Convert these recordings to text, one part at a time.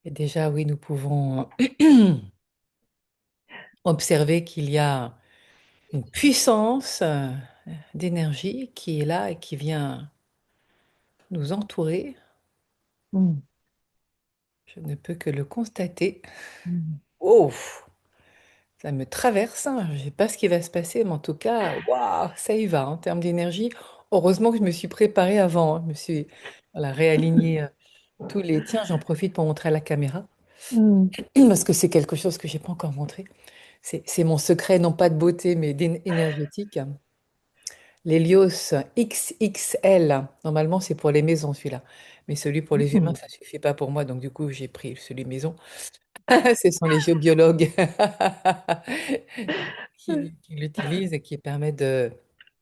Et déjà, oui, nous pouvons observer qu'il y a une puissance d'énergie qui est là et qui vient nous entourer. Mm, Je ne peux que le constater. mm, Oh, ça me traverse, hein. Je ne sais pas ce qui va se passer, mais en tout cas, waouh, ça y va en termes d'énergie. Heureusement que je me suis préparée avant, hein. Je me suis voilà, réalignée tous les... Tiens, j'en profite pour montrer à la caméra, mm, parce que c'est quelque chose que j'ai pas encore montré. C'est mon secret, non pas de beauté, mais énergétique. L'Hélios XXL, normalement c'est pour les maisons celui-là, mais celui pour les humains, mm, ça suffit pas pour moi, donc du coup j'ai pris celui maison. Ce sont les géobiologues qui l'utilisent et qui permettent de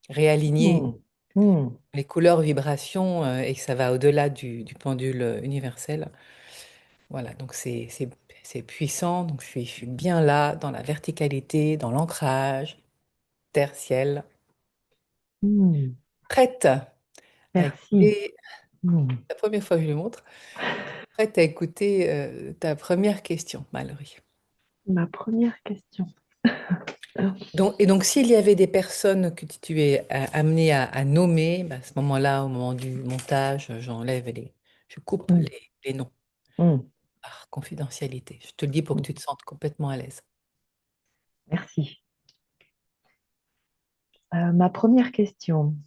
réaligner mm, mm, les couleurs, vibrations, et que ça va au-delà du pendule universel. Voilà, donc c'est puissant, donc je suis bien là dans la verticalité, dans l'ancrage, terre-ciel, mm. prête à Merci. écouter, Mm. la première fois que je le montre, prête à écouter ta première question, Mallory. Ma première question. Donc, s'il y avait des personnes que tu es amené à nommer, bah, à ce moment-là, au moment du montage, je coupe Mm, les noms mm. par confidentialité. Je te le dis pour que tu te sentes complètement à l'aise. Merci. Ma première question.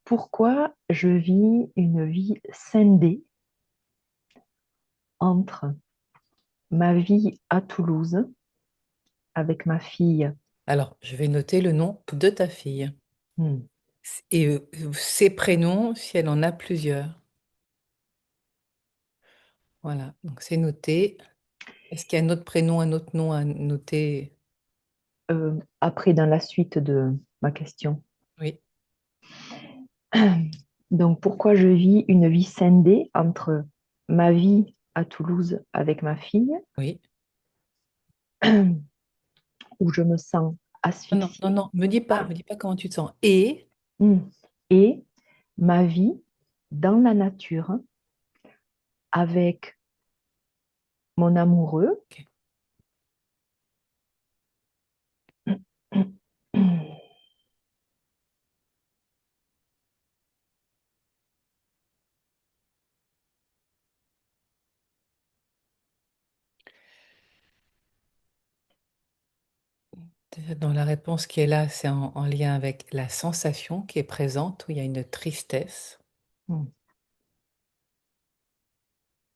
Pourquoi je vis une vie scindée entre ma vie à Toulouse avec ma fille? Alors, je vais noter le nom de ta fille Mm, et ses prénoms si elle en a plusieurs. Voilà, donc c'est noté. Est-ce qu'il y a un autre prénom, un autre nom à noter? Après, dans la suite de ma question. Oui, Donc, pourquoi je vis une vie scindée entre ma vie à Toulouse avec ma fille, oui. où je me sens Non, non, non, asphyxiée, non, ah, me dis pas comment tu te sens. Et, mm, et ma vie dans la nature avec mon amoureux. ok. Dans la réponse qui est là, c'est en lien avec la sensation qui est présente, où il y a une tristesse, Mm,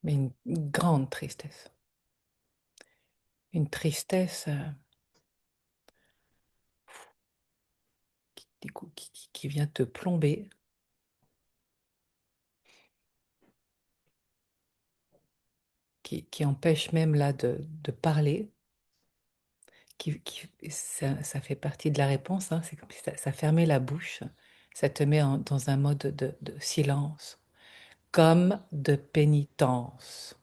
mais une grande tristesse. Une tristesse qui vient te plomber, qui empêche même là de parler, ça fait partie de la réponse, hein, c'est comme si ça fermait la bouche, ça te met dans un mode de silence, comme de pénitence.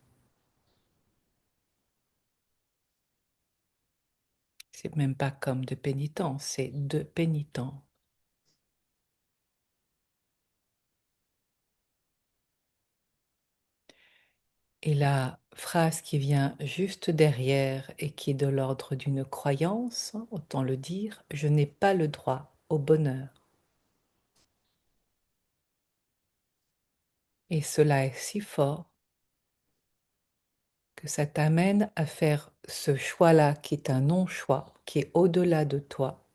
C'est même pas comme de pénitence, c'est de pénitence. Et la phrase qui vient juste derrière et qui est de l'ordre d'une croyance, hein, autant le dire, je n'ai pas le droit au bonheur. Et cela est si fort que ça t'amène à faire ce choix-là qui est un non-choix, qui est au-delà de toi,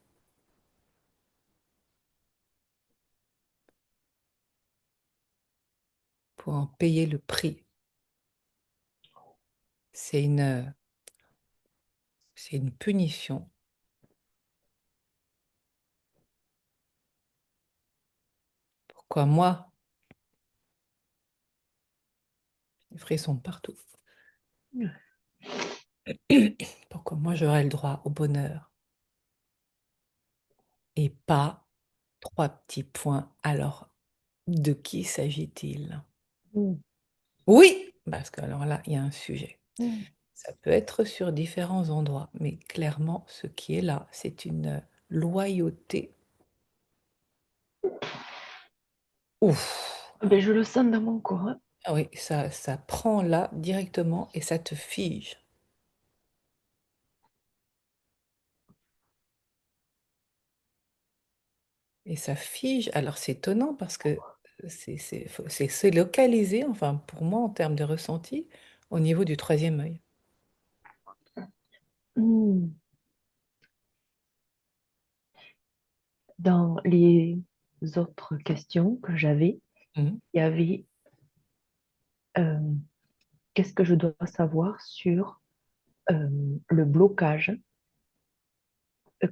pour en payer le prix. C'est une, c'est une punition. Pourquoi moi, les frissons partout, pourquoi moi j'aurais le droit au bonheur et pas trois petits points. Alors, de qui s'agit-il? mm, Oui, parce que alors là, il y a un sujet. mm. Ça peut être sur différents endroits, mais clairement, ce qui est là, c'est une loyauté. Ouf, Ben, je le sens dans mon corps, hein. Ah oui, ça prend là directement et ça te fige. Et ça fige. Alors c'est étonnant parce que c'est localisé, enfin pour moi en termes de ressenti, au niveau du troisième œil. Hmm. Dans les autres questions que j'avais, Mhm. il y avait euh, qu'est-ce que je dois savoir sur euh, le blocage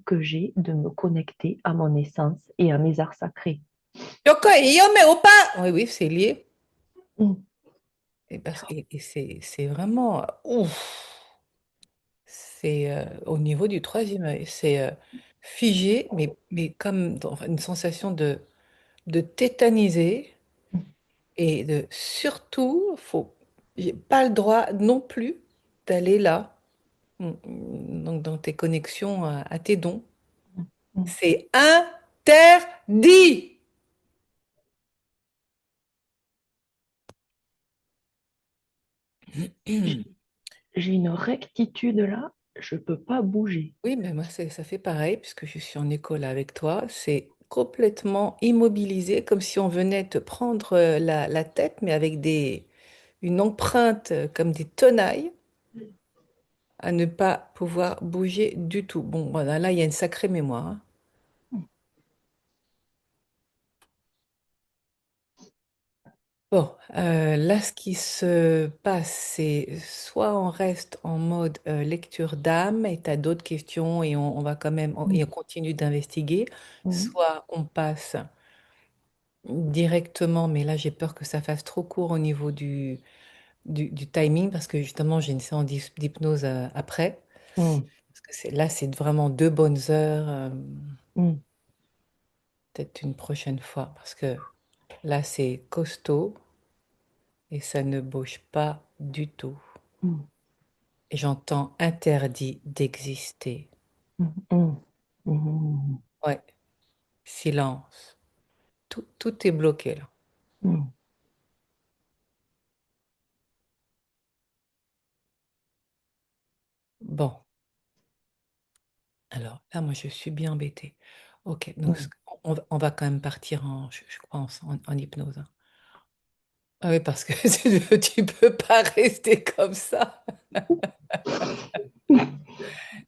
que j'ai de me connecter à mon essence et à mes arts sacrés. Yoko et Yome Opa! Oui, oui, c'est lié. Hmm. Et c'est vraiment ouf. C'est au niveau du troisième œil. C'est figé, mais comme enfin, une sensation de tétaniser et de surtout, j'ai pas le droit non plus d'aller là, donc dans tes connexions à tes dons. Hmm. C'est interdit! J'ai une rectitude là, je peux pas bouger. Oui, mais moi, ça fait pareil, puisque je suis en école avec toi. C'est complètement immobilisé, comme si on venait te prendre la tête, mais avec une empreinte comme des tenailles, à ne pas pouvoir bouger du tout. Bon, voilà, là, il y a une sacrée mémoire, hein. Bon, là, ce qui se passe, c'est soit on reste en mode lecture d'âme et tu as d'autres questions et on va quand même, et on Hmm. continue d'investiguer, Hmm. soit on passe directement, mais là j'ai peur que ça fasse trop court au niveau du timing parce que justement j'ai une séance d'hypnose après. Hmm. Parce que là c'est vraiment 2 bonnes heures, Hmm. peut-être une prochaine fois parce que là c'est costaud et ça ne bouge pas du tout. Hmm. Et j'entends interdit d'exister. Hmm. Hmm. Hmm. Ouais, silence. Tout est bloqué là. Hmm. Bon, alors là moi je suis bien embêtée. Ok, donc Hmm. on va quand même partir je crois, en hypnose, hein. Ah oui, parce que tu peux pas rester comme ça.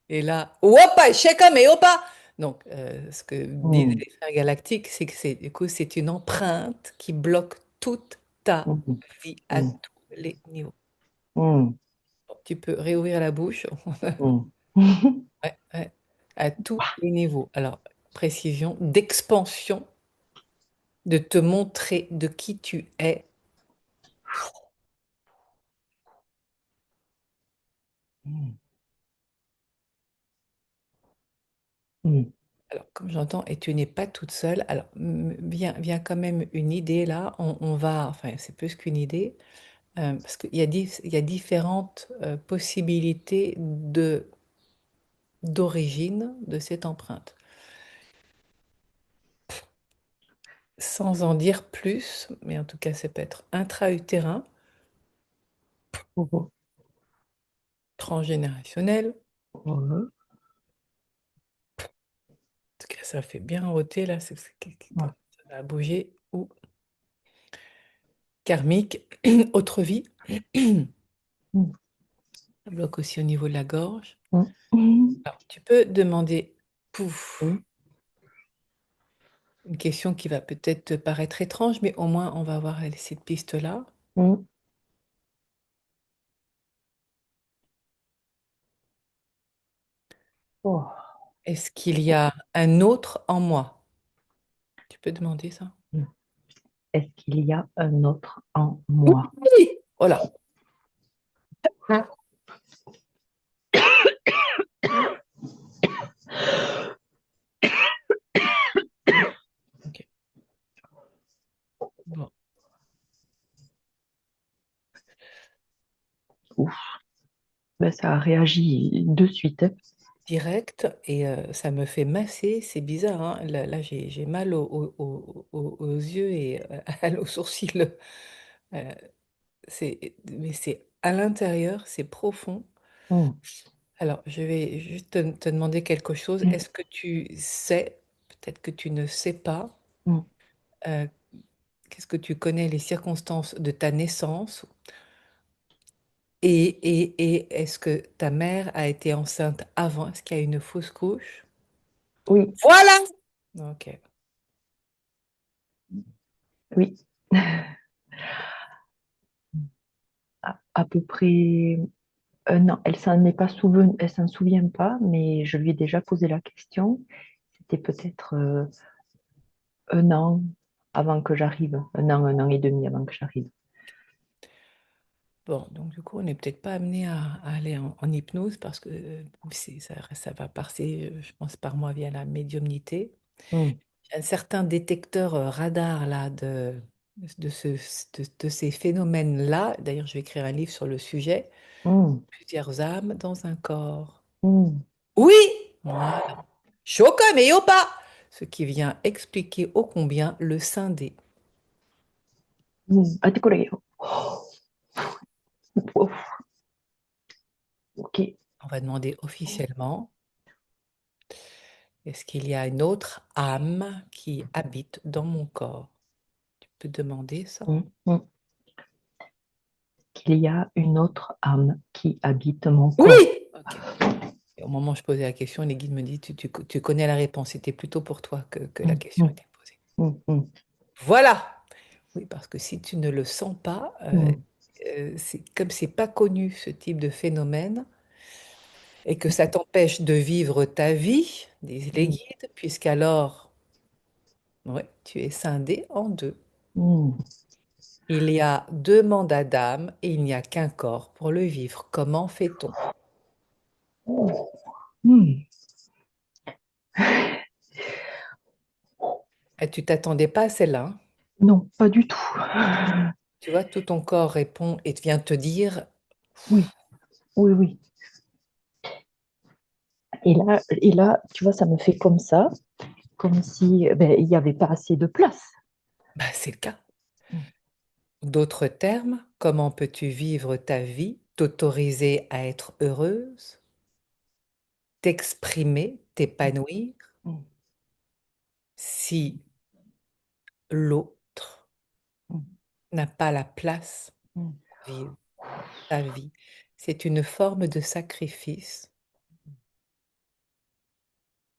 Et là, Opa, Sheka, mais Opa! Donc, ce que disaient Hmm. les frères galactiques, c'est que du coup, c'est une empreinte qui bloque toute ta Hmm. vie à Hmm. tous les niveaux. Hmm. Tu peux réouvrir la bouche. Hmm. Ouais, ouais, à tous les niveaux. Alors, précision d'expansion, de te montrer de qui tu es. Hmm. Hmm. Alors, comme j'entends, et tu n'es pas toute seule, alors vient quand même une idée là, on va, enfin c'est plus qu'une idée, parce il y a différentes possibilités d'origine de cette empreinte. Sans en dire plus, mais en tout cas ça peut être intra-utérin, Hmm. transgénérationnel, Hmm. en tout cas ça fait bien roter là, Hmm. ça va bouger, ou karmique, autre vie, Hmm. ça bloque aussi au niveau de la gorge. Hmm. Hmm. Alors, tu peux demander, pouf, Hmm. une question qui va peut-être te paraître étrange, mais au moins on va avoir cette piste-là. Hmm. Oh. Est-ce qu'il y a un autre en moi? Tu peux demander ça? Hmm. Est-ce qu'il y a un autre en moi? Oui. Voilà. Ok. Bon. Ouf. Ben, ça a réagi de suite, hein. Direct, et ça me fait masser, c'est bizarre, hein. Là, j'ai mal aux yeux et aux sourcils. mais c'est à l'intérieur, c'est profond. Mm, Alors, je vais juste te demander quelque chose. mm, Est-ce que tu sais, peut-être que tu ne sais pas, mm. euh, qu'est-ce que tu connais les circonstances de ta naissance et est-ce que ta mère a été enceinte avant? Est-ce qu'il y a une fausse couche? Oui, Voilà! Ok. oui. À peu près. Non, elle s'en souvient pas, mais je lui ai déjà posé la question. C'était peut-être 1 an avant que j'arrive, 1 an et demi avant que j'arrive. Bon, donc du coup, on n'est peut-être pas amené à aller en hypnose parce que ça va passer, je pense, par moi via la médiumnité. Mm, Un certain détecteur radar là de, ce, de ces phénomènes-là. D'ailleurs, je vais écrire un livre sur le sujet. mm, Plusieurs âmes dans un corps. mm, Oui! Voilà. Choka mais yopa! Ce qui vient expliquer ô combien le scindé. mm. Ah, t'es collègue. Ouf, ok. On va demander officiellement, est-ce qu'il y a une autre âme qui habite dans mon corps? Tu peux demander ça? Mm, mm. Qu'il y a une autre âme qui habite mon corps. Oui! Ok. Et au moment où je posais la question, les guides me disent, tu connais la réponse. C'était plutôt pour toi que la Mm, question mm, était posée. mm, mm, Voilà! Oui, parce que si tu ne le sens pas, mm, c'est comme c'est pas connu ce type de phénomène et que ça t'empêche de vivre ta vie, disent les mm, guides, puisqu'alors, ouais, tu es scindé en deux. mm. Il y a deux mandats d'âme et il n'y a qu'un corps pour le vivre. Comment fait-on? Mm. Et tu t'attendais pas à celle-là, hein. Non, pas du tout. Tu vois, tout ton corps répond et vient te dire, Oui, oui, oui. Et là, tu vois, ça me fait comme ça, comme si ben, il n'y avait pas assez de place. bah, c'est le cas. Mm, D'autres termes, comment peux-tu vivre ta vie, t'autoriser à être heureuse, t'exprimer, mm, t'épanouir, mm, si, l'autre mm, n'a pas la place mm, pour vivre ta vie? C'est une forme de sacrifice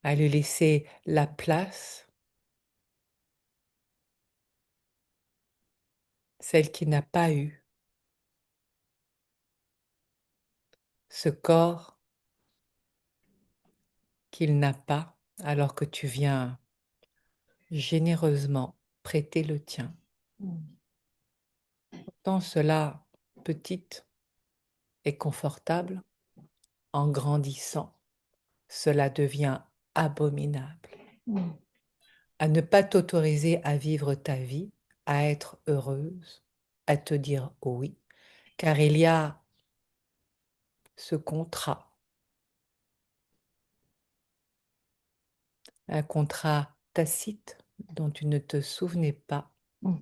à lui laisser la place, celle qui n'a pas eu ce corps qu'il n'a pas, alors que tu viens généreusement prêter le tien. mm, Tant cela petite et confortable, en grandissant, cela devient abominable. mm, À ne pas t'autoriser à vivre ta vie, à être heureuse, à te dire oui, car il y a ce contrat, un contrat tacite dont tu ne te souvenais pas, mm,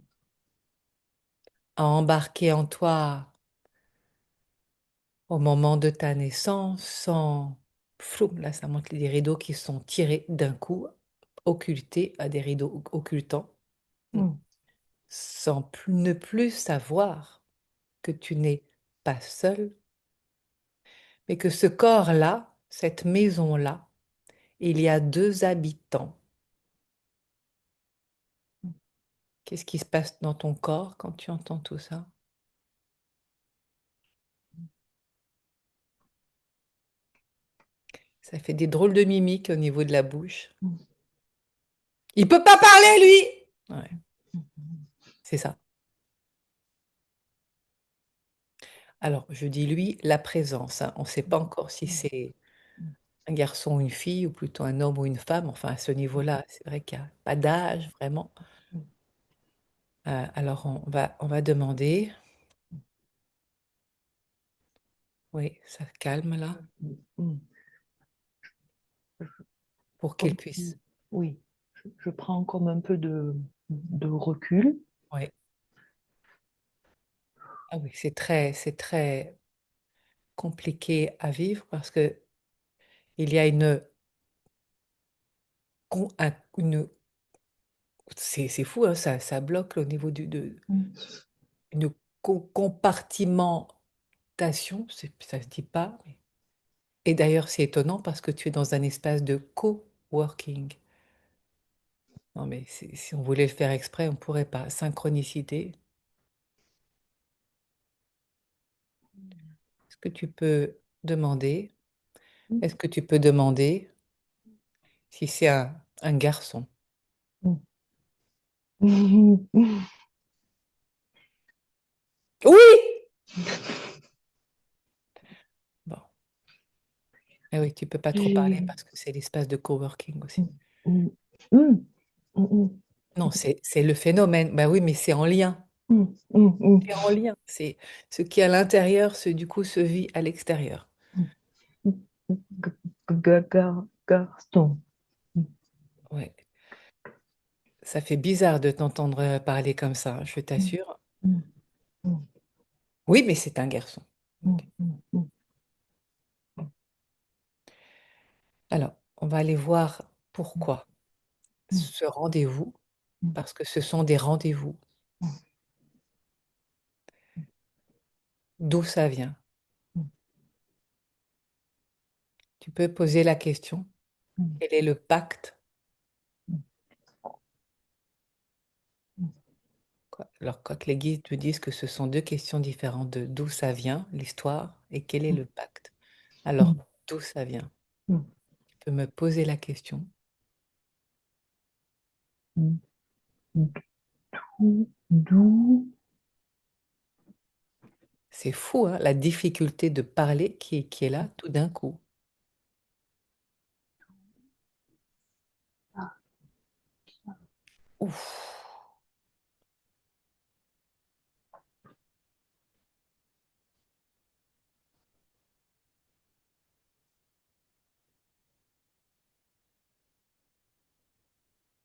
à embarquer en toi au moment de ta naissance sans flou, là ça montre des rideaux qui sont tirés d'un coup, occultés à des rideaux occultants, mm, sans ne plus savoir que tu n'es pas seul, mais que ce corps-là, cette maison-là, il y a deux habitants. Qu'est-ce qui se passe dans ton corps quand tu entends tout ça? Ça fait des drôles de mimiques au niveau de la bouche. mm, Il peut pas parler, lui! Ouais, mm, c'est ça. Alors, je dis lui, la présence, hein. On ne sait pas encore si mm, c'est un garçon ou une fille, ou plutôt un homme ou une femme. Enfin, à ce niveau-là, c'est vrai qu'il n'y a pas d'âge, vraiment. mm, Alors, on va demander. Oui, ça se calme là, mm, mm. pour qu'il Comme puisse. si, oui, je prends comme un peu de recul. Oui. Ah oui, c'est très compliqué à vivre parce que il y a une, c'est fou, hein, ça bloque au niveau Mm, une compartimentation, ça se dit pas. Et d'ailleurs, c'est étonnant parce que tu es dans un espace de coworking. Non, mais si on voulait le faire exprès, on pourrait pas. Synchronicité. Est-ce que tu peux demander, est-ce que tu peux demander si c'est un garçon? mm. Oui! Bon. Eh oui, tu peux pas trop parler J'ai- parce que c'est l'espace de coworking aussi. mm, mm, mm, mm, Non, c'est le phénomène. Bah oui, mais c'est en lien. mm, mm, mm, C'est en lien. C'est ce qui est à l'intérieur, ce du coup se vit à l'extérieur. mm. Gaston. Ouais. Ça fait bizarre de t'entendre parler comme ça, je Mm, t'assure. mm, mm, Oui, mais c'est un garçon. mm, Ok. mm, mm, Alors, on va aller voir mm, pourquoi mm, ce rendez-vous, mm, parce que ce sont des rendez-vous. D'où ça vient? mm, Tu peux poser la question, mm, quel est le pacte? mm, mm, Alors, quand les guides te disent que ce sont deux questions différentes de d'où ça vient, l'histoire, et quel est mm, le pacte? Alors, mm, d'où ça vient? mm, Tu peux me poser la question. mm. D'où C'est fou, hein, la difficulté de parler qui est là tout d'un coup. Ouf.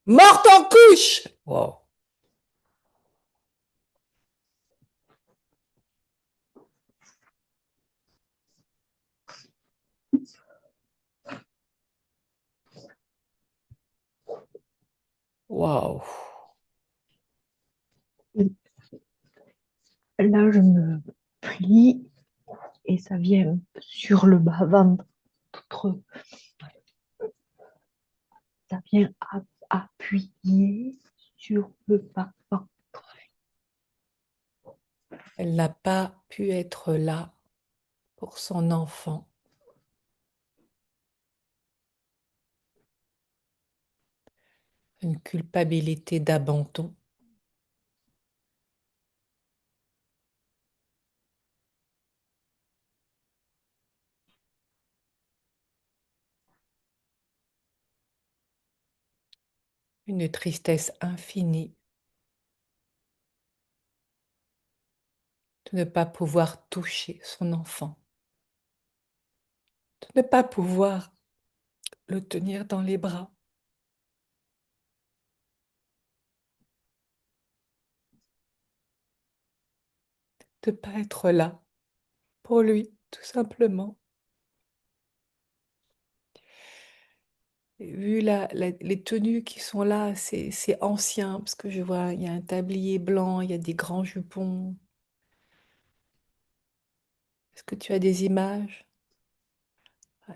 Morte en couche! Wow. Waouh. là je me plie et ça vient sur le bas-ventre. Ça vient appuyer sur le bas-ventre. Elle n'a pas pu être là pour son enfant. Une culpabilité d'abandon, une tristesse infinie de ne pas pouvoir toucher son enfant, de ne pas pouvoir le tenir dans les bras, de ne pas être là pour lui, tout simplement. Et vu les tenues qui sont là, c'est ancien, parce que je vois, il y a un tablier blanc, il y a des grands jupons. Est-ce que tu as des images?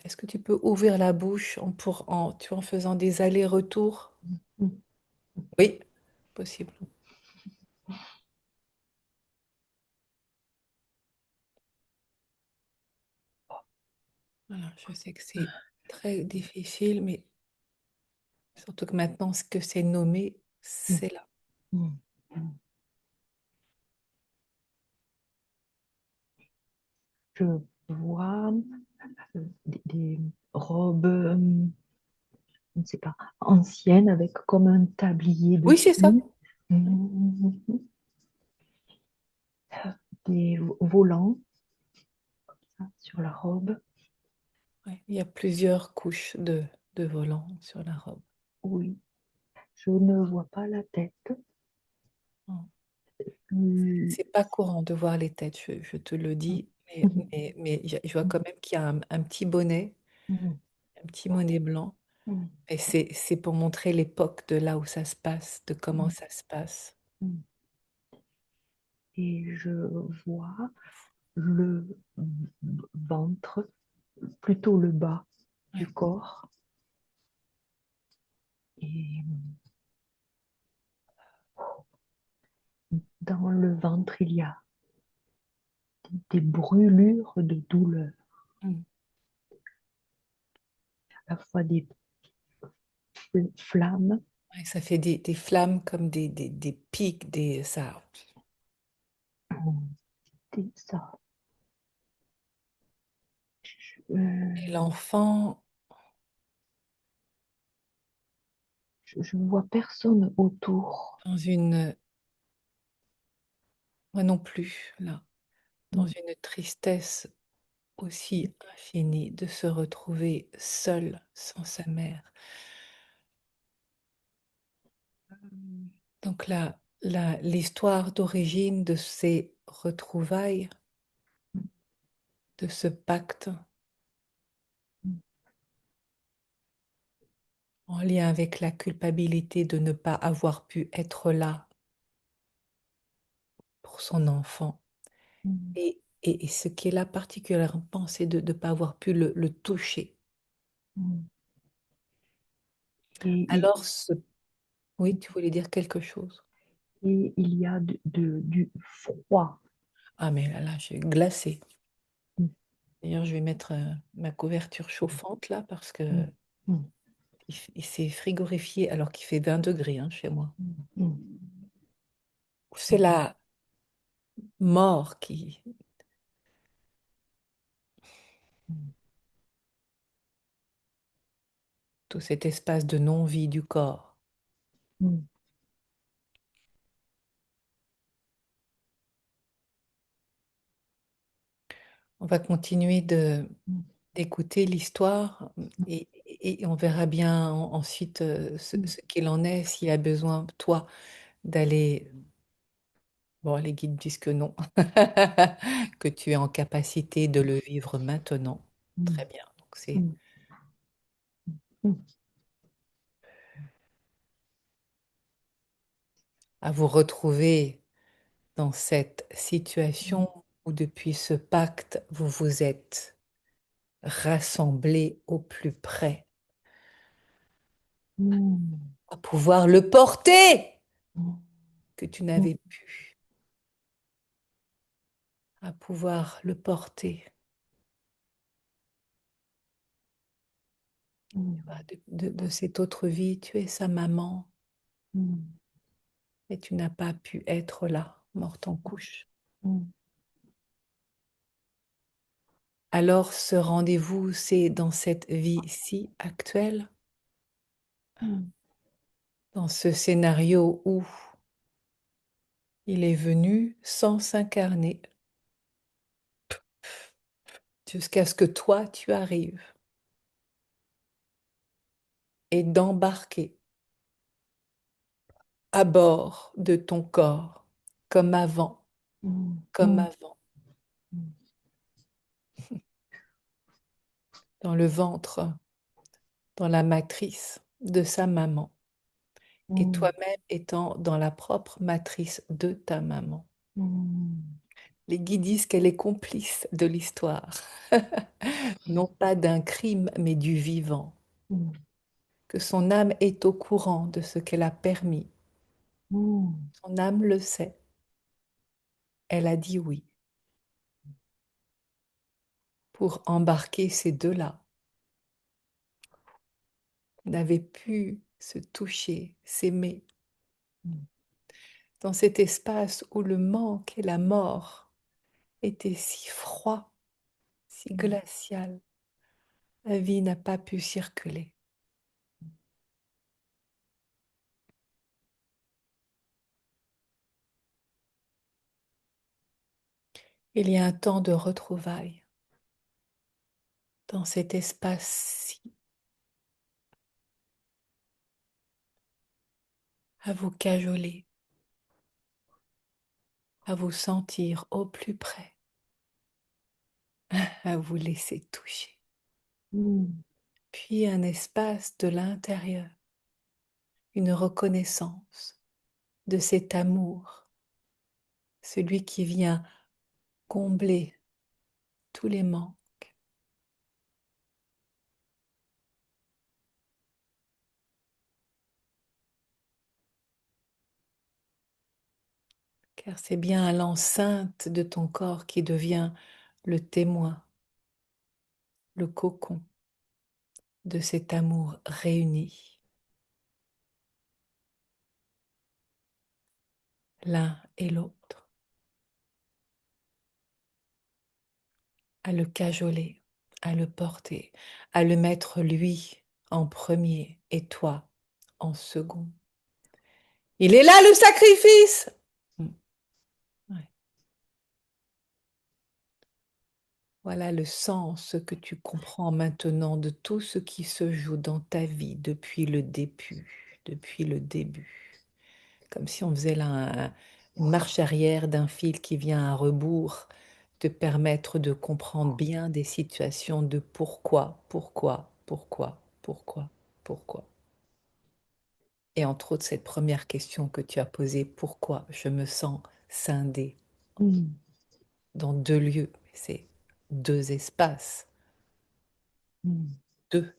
Est-ce que tu peux ouvrir la bouche tu vois, en faisant des allers-retours? Oui, possible. Voilà, je sais que c'est très difficile, mais surtout que maintenant, ce que c'est nommé, c'est là. Je vois des robes, je ne sais pas, anciennes avec comme un tablier Oui, c'est ça. dessus. Mhm. Des volants sur la robe. Ouais, il y a plusieurs couches de volants sur la robe. Oui, je ne vois pas la tête. Oh. Euh, C'est pas courant de voir les têtes, je te le dis, mhm, mais je vois quand même qu'il y a un petit bonnet, mhm, un petit bonnet blanc. mhm, Et c'est pour montrer l'époque de là où ça se passe, de comment mhm, ça se passe. mhm. Et je vois le ventre, plutôt le bas du Ouais. corps. Et dans le ventre, il y a des brûlures de douleur, Mm. à la fois des flammes, Ouais, ça fait des flammes comme des pics, ça. ça. Et Euh, l'enfant, je ne vois personne autour. dans une, moi non plus, là, dans Mm, une tristesse aussi infinie de se retrouver seul sans sa mère. Donc là, l'histoire d'origine de ces retrouvailles, de ce pacte mm, en lien avec la culpabilité de ne pas avoir pu être là pour son enfant. mm, Et ce qui est là particulièrement, c'est de ne pas avoir pu le toucher. mm. Et, Alors, oui, tu voulais dire quelque chose. et il y a du froid. Ah, mais là, je suis glacée. Mm, D'ailleurs, je vais mettre ma couverture chauffante là parce que mm, mm, il s'est frigorifié alors qu'il fait 20 degrés hein, chez moi. mm, C'est la mort qui, mm, tout cet espace de non-vie du corps. mm, On va continuer mm, d'écouter l'histoire et on verra bien ensuite mm, ce qu'il en est, s'il a besoin, toi, d'aller. Bon, les guides disent que non, que tu es en capacité de le vivre maintenant. mm, Très bien. Donc, c'est mm, mm, à vous retrouver dans cette mm, situation où, depuis ce pacte, vous vous êtes rassemblés au plus près, mm, à pouvoir le porter, mm, que tu mm, n'avais pu, à pouvoir le porter. mm, De cette autre vie, tu es sa maman mm, et tu n'as pas pu être là, morte en couche. mm, Alors ce rendez-vous, c'est dans cette vie-ci actuelle, mm, dans ce scénario où il est venu sans s'incarner, jusqu'à ce que toi, tu arrives et d'embarquer à bord de ton corps, comme avant, mm, comme mm, avant, dans le ventre, dans la matrice de sa maman, et mm, toi-même étant dans la propre matrice de ta maman. mm, Les guides disent qu'elle est complice de l'histoire, non pas d'un crime, mais du vivant, mm, que son âme est au courant de ce qu'elle a permis. mm, Son âme le sait. Elle a dit oui pour embarquer ces deux-là, n'avaient pu se toucher, s'aimer, mm, dans cet espace où le manque et la mort étaient si froids, si mm. glacial. La vie n'a pas pu circuler. Il y a un temps de retrouvailles dans cet espace-ci, à vous cajoler, à vous sentir au plus près, à vous laisser toucher. mm, Puis un espace de l'intérieur, une reconnaissance de cet amour, celui qui vient combler tous les manques. Car c'est bien à l'enceinte de ton corps qui devient le témoin, le cocon de cet amour réuni, l'un et l'autre, à le cajoler, à le porter, à le mettre lui en premier et toi en second. Il est là le sacrifice. Mm, ouais. Voilà le sens que tu comprends maintenant de tout ce qui se joue dans ta vie depuis le début, depuis le début. Comme si on faisait là une marche arrière d'un fil qui vient à rebours, te permettre de comprendre bien des situations de pourquoi. Et entre autres, cette première question que tu as posée, pourquoi je me sens scindée mm, dans deux lieux? C'est deux espaces, mm. deux.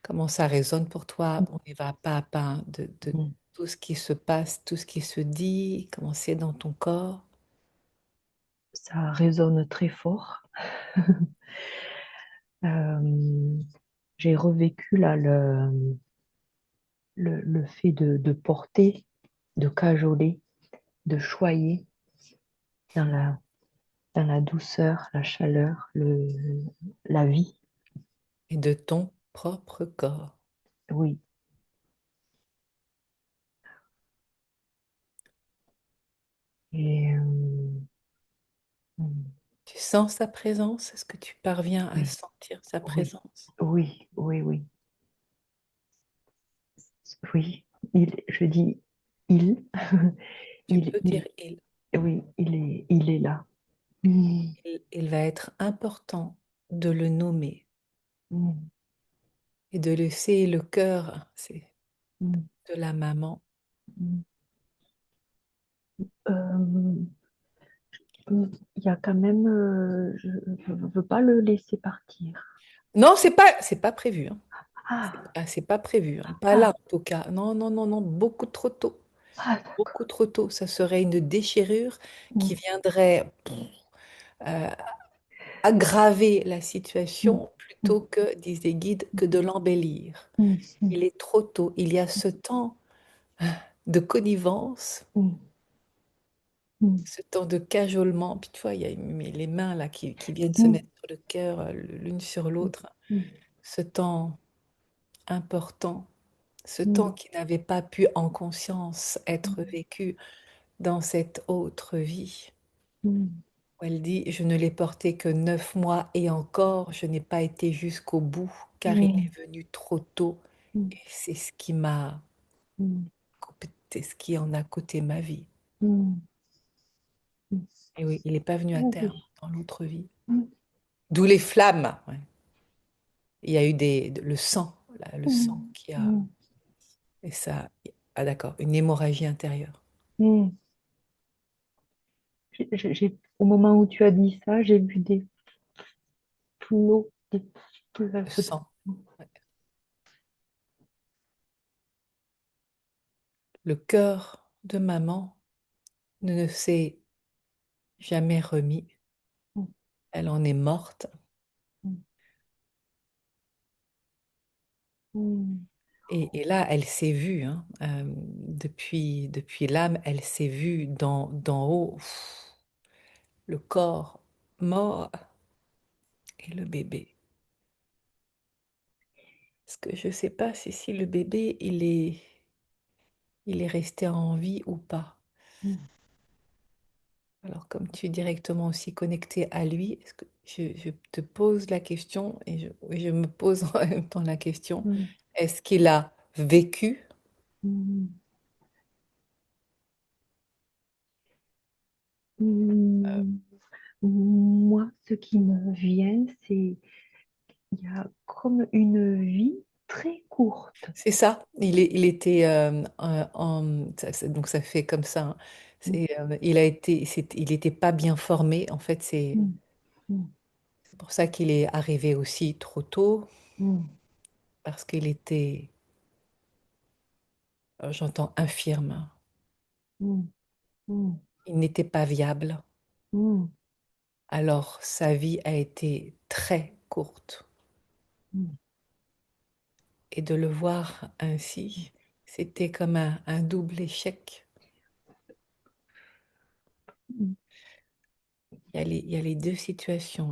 Comment ça résonne pour toi? On y va pas à pas hein, de Mm. tout ce qui se passe, tout ce qui se dit, comment c'est dans ton corps. Ça résonne très fort. Euh, j'ai revécu là le fait de porter, de cajoler, de choyer dans dans la douceur, la chaleur, la vie. Et de ton propre corps. Oui. Et mm, Tu sens sa présence? Est-ce que tu parviens à oui, sentir sa oui, présence? oui, oui, oui, oui. Je dis il, Tu peux dire oui, il est là. Mm, il va être important de le nommer mm, et de laisser le cœur, c'est mm, de la maman. mm. Euh, il y a quand même, je ne veux pas le laisser partir. Non, c'est pas prévu. Hein. Ah, C'est pas prévu. Hein. Pas là ah, en tout cas. Non, non, non, non, beaucoup trop tôt. ah, Beaucoup d'accord. trop tôt. Ça serait une déchirure Mm, qui viendrait euh, aggraver la mm, situation mm, plutôt que, disent les guides, que de l'embellir. mm, mm, Il est trop tôt. Il y a ce temps de connivence, mm, mm, ce temps de cajolement. Puis tu vois, il y a les mains là qui viennent se mm, mettre sur le cœur l'une sur mm, l'autre. mm, Ce temps important, ce temps mm, qui n'avait pas pu en conscience être mm, vécu dans cette autre vie. mm, Où elle dit, je ne l'ai porté que 9 mois et encore, je n'ai pas été jusqu'au bout car il mm, est venu trop tôt. mm, Et c'est ce qui m'a, mm, c'est ce qui en a coûté ma vie. mm, mm. Et oui, il n'est pas venu à Oh terme oui. dans l'autre vie. Mm, D'où les flammes. Ouais. Il y a eu le sang, là, le sang mm, qui a, mm, et ça, ah d'accord, une hémorragie intérieure. mm. Au moment où tu as dit ça, j'ai vu des flots, des Le fleuves de... sang. Ouais. Le cœur de maman ne s'est jamais remis. Mm, Elle en est morte. mm, mm, Et là, elle s'est vue, hein, depuis l'âme, elle s'est vue d'en haut, le corps mort et le bébé. Parce que je ne sais pas si le bébé, il est resté en vie ou pas. mm, Alors, comme tu es directement aussi connecté à lui, est-ce que je te pose la question et je me pose en même temps la question, mm, est-ce qu'il a vécu. mm, mm. Moi, ce qui me vient, c'est il y a comme une vie très courte. C'est ça. Il était donc ça fait comme ça, hein. Mm, Il n'était pas bien formé. En fait, mm, mm, c'est pour ça qu'il est arrivé aussi trop tôt, mm, parce qu'il était, j'entends infirme. mm, mm, Il n'était pas viable. mm, Alors sa vie a été très courte. mm, Et de le voir ainsi, c'était comme un double échec. mm, Il y a les deux situations.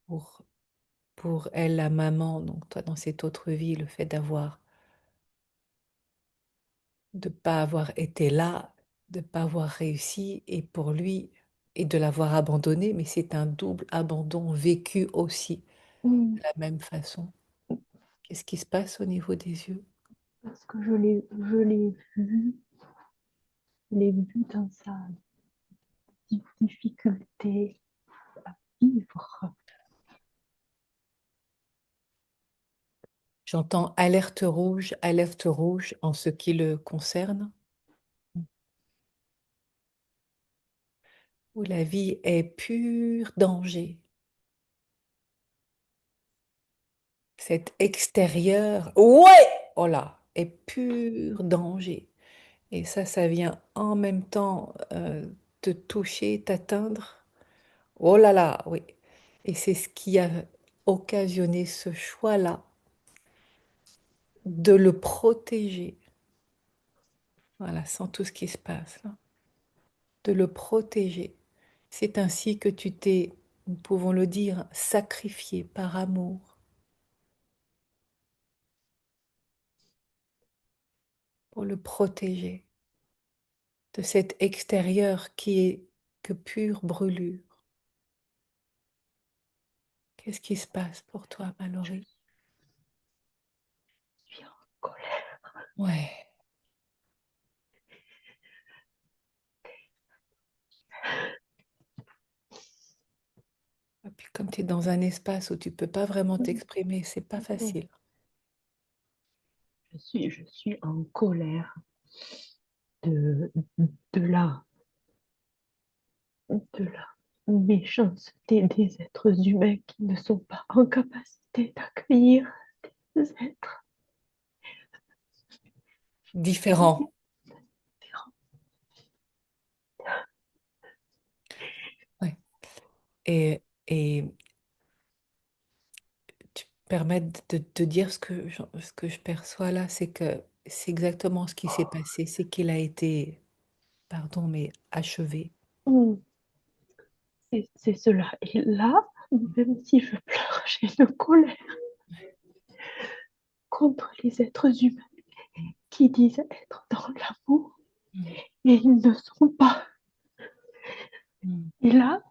Pour, pour elle, la maman, donc toi dans cette autre vie, le fait de pas avoir été là, de pas avoir réussi, et pour lui, et de l'avoir abandonné, mais c'est un double abandon vécu aussi mm. de la même façon. Qu'est-ce qui se passe au niveau des yeux? Parce que je l'ai vu dans sa difficulté à vivre. J'entends alerte rouge en ce qui le concerne, où la vie est pur danger. Cet extérieur, ouais, oh là, est pur danger. Et ça vient en même temps te toucher, t'atteindre. Oh là là, oui. Et c'est ce qui a occasionné ce choix-là de le protéger. Voilà, sans tout ce qui se passe là. De le protéger. C'est ainsi que tu t'es, nous pouvons le dire, sacrifié par amour pour le protéger de cet extérieur qui est que pure brûlure. Qu'est-ce qui se passe pour toi, Je Mallory? suis en colère. Ouais. Et puis comme tu es dans un espace où tu peux pas vraiment t'exprimer, c'est pas facile. Je suis en colère de, de la, de la méchanceté des êtres humains qui ne sont pas en capacité d'accueillir des êtres Différent. différents. Ouais. Et tu me permets de te dire ce que je perçois là, c'est que c'est exactement ce qui s'est passé. C'est qu'il a été, pardon, mais achevé. Mm, c'est cela. Et là, même si je pleure, j'ai une colère contre les êtres humains qui disent être dans l'amour Mm. et ils ne sont pas. Mm. Et là,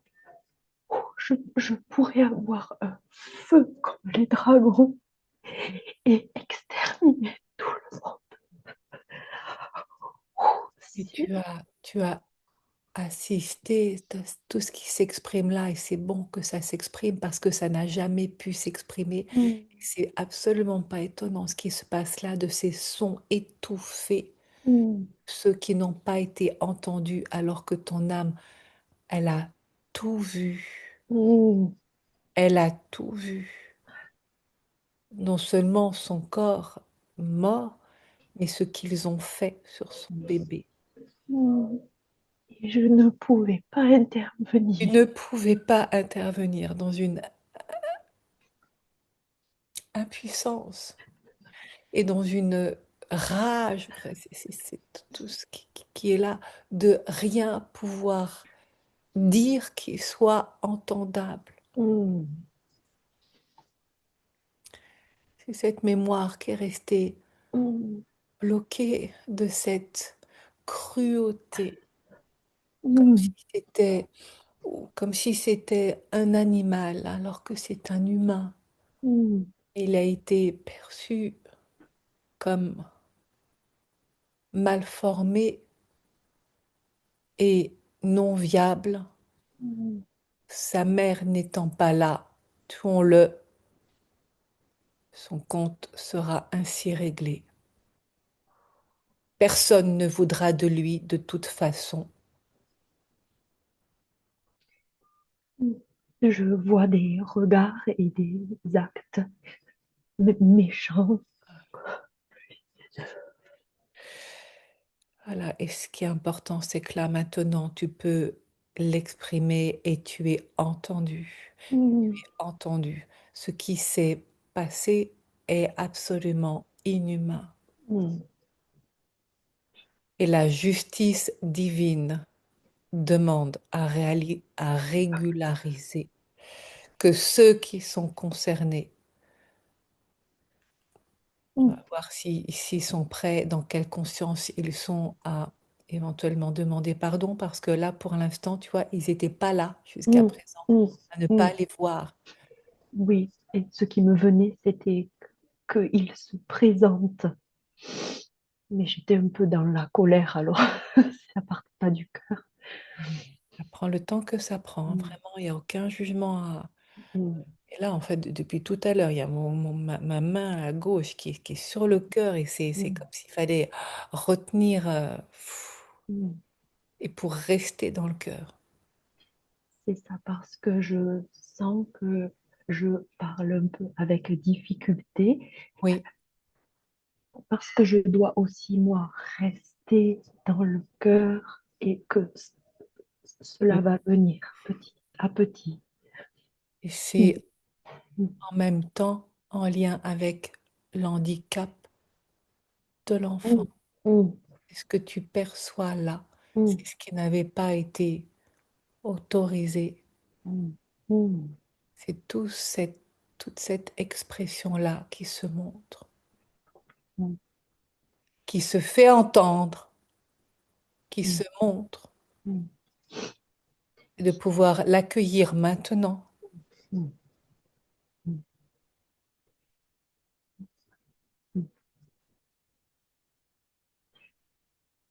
je pourrais avoir un feu comme les dragons et exterminer tout le monde. Et C'est tu as assisté à tout ce qui s'exprime là, et c'est bon que ça s'exprime parce que ça n'a jamais pu s'exprimer. mm, C'est absolument pas étonnant ce qui se passe là, de ces sons étouffés, mm, ceux qui n'ont pas été entendus alors que ton âme, elle a tout vu. mm, Elle a tout vu. Non seulement son corps mort, mais ce qu'ils ont fait sur son bébé. mm. Et je ne pouvais pas Tu intervenir. ne pouvais pas intervenir dans une impuissance et dans une rage, c'est tout ce qui est là, de rien pouvoir dire qui soit entendable. Mm, C'est cette mémoire qui est restée mm, bloquée de cette cruauté, comme si mm, c'était, comme si c'était un animal alors que c'est un humain. mm, Il a été perçu comme mal formé et non viable, mm, sa mère n'étant pas là, tuons-le, son compte sera ainsi réglé. Personne ne voudra de lui de toute façon. mm. Je vois des regards et des actes méchants. Voilà, et ce qui est important, c'est que là maintenant, tu peux l'exprimer et tu es entendu. Mm, Entendu. Ce qui s'est passé est absolument inhumain. mm, Et la justice divine demande à régulariser que ceux qui sont concernés, on mm, va voir s'ils sont prêts, dans quelle conscience ils sont à éventuellement demander pardon, parce que là, pour l'instant, tu vois, ils n'étaient pas là jusqu'à mm, présent, mm, à ne mm. pas les voir. Oui, et ce qui me venait, c'était qu'il se présente. Mais j'étais un peu dans la colère, alors ça partait pas du cœur. Ça prend le temps que ça prend, hein. Mm, Vraiment, il n'y a aucun jugement à... mm, Et là, en fait, depuis tout à l'heure, il y a ma main à gauche qui est sur le cœur et c'est mm, comme s'il fallait retenir mm. et pour rester dans le cœur. C'est ça, parce que je sens que je parle un peu avec difficulté, Oui, parce que je dois aussi, moi, rester dans le cœur et que cela oui. va venir petit à petit. Et Mm, c'est mm, en même temps en lien avec l'handicap de mm, l'enfant. mm, C'est ce que tu perçois là. mm, C'est ce qui n'avait pas été autorisé. mm, mm, C'est toute cette expression-là qui se montre, mm, qui se fait entendre, qui mm, se montre, mm, et de pouvoir l'accueillir maintenant. mm, mm, mm,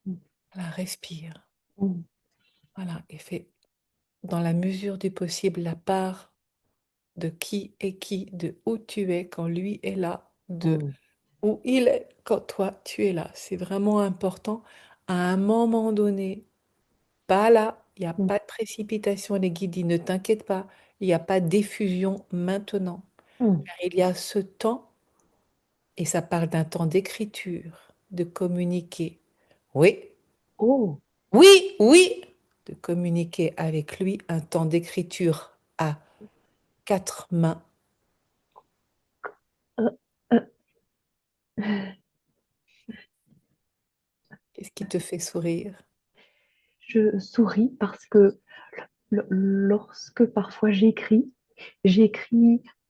mm, Voilà, respire. mm, Voilà, et fais dans la mesure du possible la part de qui est qui, de où tu es quand lui est là, de mm, où il est quand toi tu es là. C'est vraiment important. À un moment donné, pas là, il n'y a mm, pas de précipitation. Les guides disent ne t'inquiète pas, il n'y a pas d'effusion maintenant. mm. Car il y a ce temps, et ça parle d'un temps d'écriture, de communiquer. Oui, Oh, oui, oui, de communiquer avec lui un temps d'écriture à quatre mains. euh, euh, Qu'est-ce qui te fait sourire? je souris parce que lorsque parfois j'écris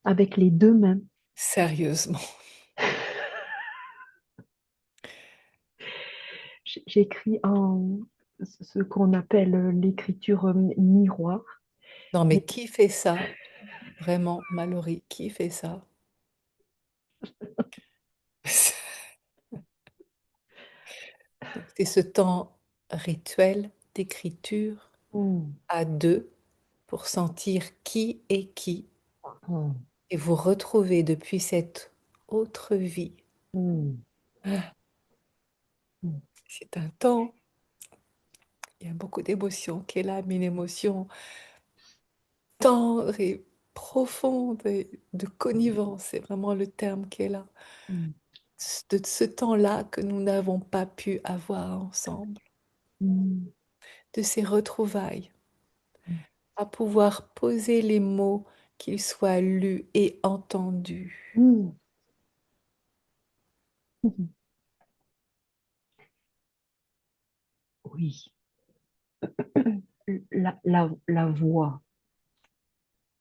avec les deux mains. Sérieusement. J'écris en ce qu'on appelle l'écriture miroir. Non, Mais mais qui fait ça? Vraiment, Mallory, qui fait ça? Donc, c'est ce temps rituel d'écriture mm, à deux pour sentir qui est qui mm, et vous retrouver depuis cette autre vie. mm, mm, C'est un temps, il y a beaucoup d'émotions qui est là, mais une émotion tendre et profonde et de connivence, c'est vraiment le terme qui est là. mm, De ce temps-là que nous n'avons pas pu avoir ensemble, mm, de ces retrouvailles, à pouvoir poser les mots, qu'ils soient lus et entendus. mm, mm. Oui, la voix,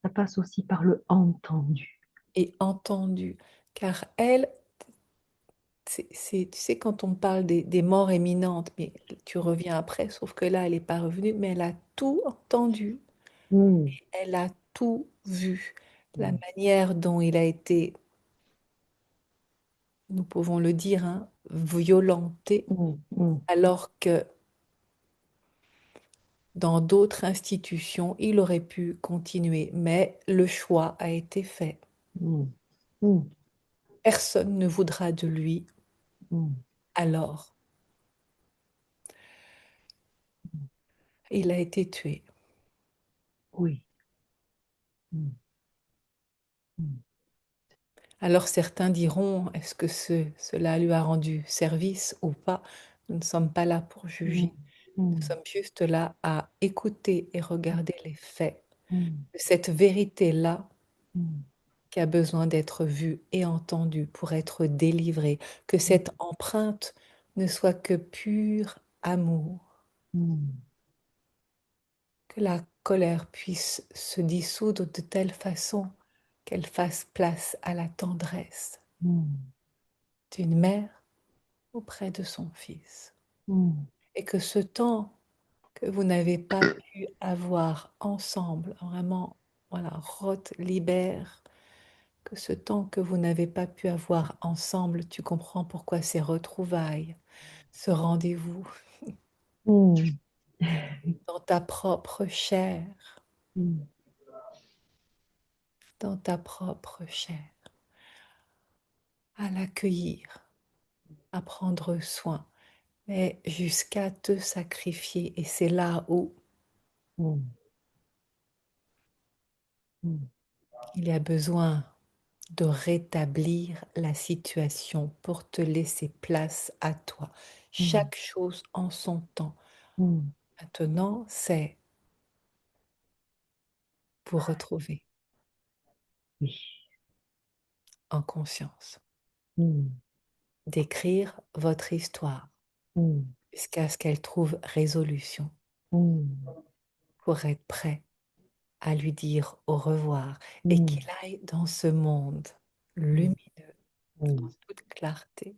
ça passe aussi par le entendu. Et entendus. Car elle, tu sais, quand on parle des morts imminentes, mais tu reviens après, sauf que là, elle n'est pas revenue, mais elle a tout entendu, Mm, elle a tout vu. La mm, manière dont il a été nous pouvons le dire, hein, violenté, mm, mm, alors que dans d'autres institutions, il aurait pu continuer, mais le choix a été fait. mm, mm, Personne ne voudra de lui, mm. alors il a été tué. Oui. Mm, mm, Alors certains diront, est-ce que cela lui a rendu service ou pas? Nous ne sommes pas là pour mm, juger. Nous mm, sommes juste là à écouter et regarder les faits. mm, Cette vérité-là mm, qui a besoin d'être vue et entendue pour être délivrée, que mm, cette empreinte ne soit que pur amour, mm, que la colère puisse se dissoudre de telle façon qu'elle fasse place à la tendresse mm, d'une mère auprès de son fils. mm, Et que ce temps que vous n'avez pas pu avoir ensemble, vraiment, voilà, Roth libère, que ce temps que vous n'avez pas pu avoir ensemble, tu comprends pourquoi ces retrouvailles, ce rendez-vous mm, dans ta propre chair, mm, dans ta propre chair, à l'accueillir, à prendre soin, mais jusqu'à te sacrifier. Et c'est là où mm, mm, il y a besoin de rétablir la situation pour te laisser place à toi. mm, Chaque chose en son temps. mm. Maintenant, c'est vous retrouver Oui. en conscience, Mm, d'écrire votre histoire mm, jusqu'à ce qu'elle trouve résolution mm, pour être prêt à lui dire au revoir et mm, qu'il aille dans ce monde mm, lumineux, en mm, toute clarté,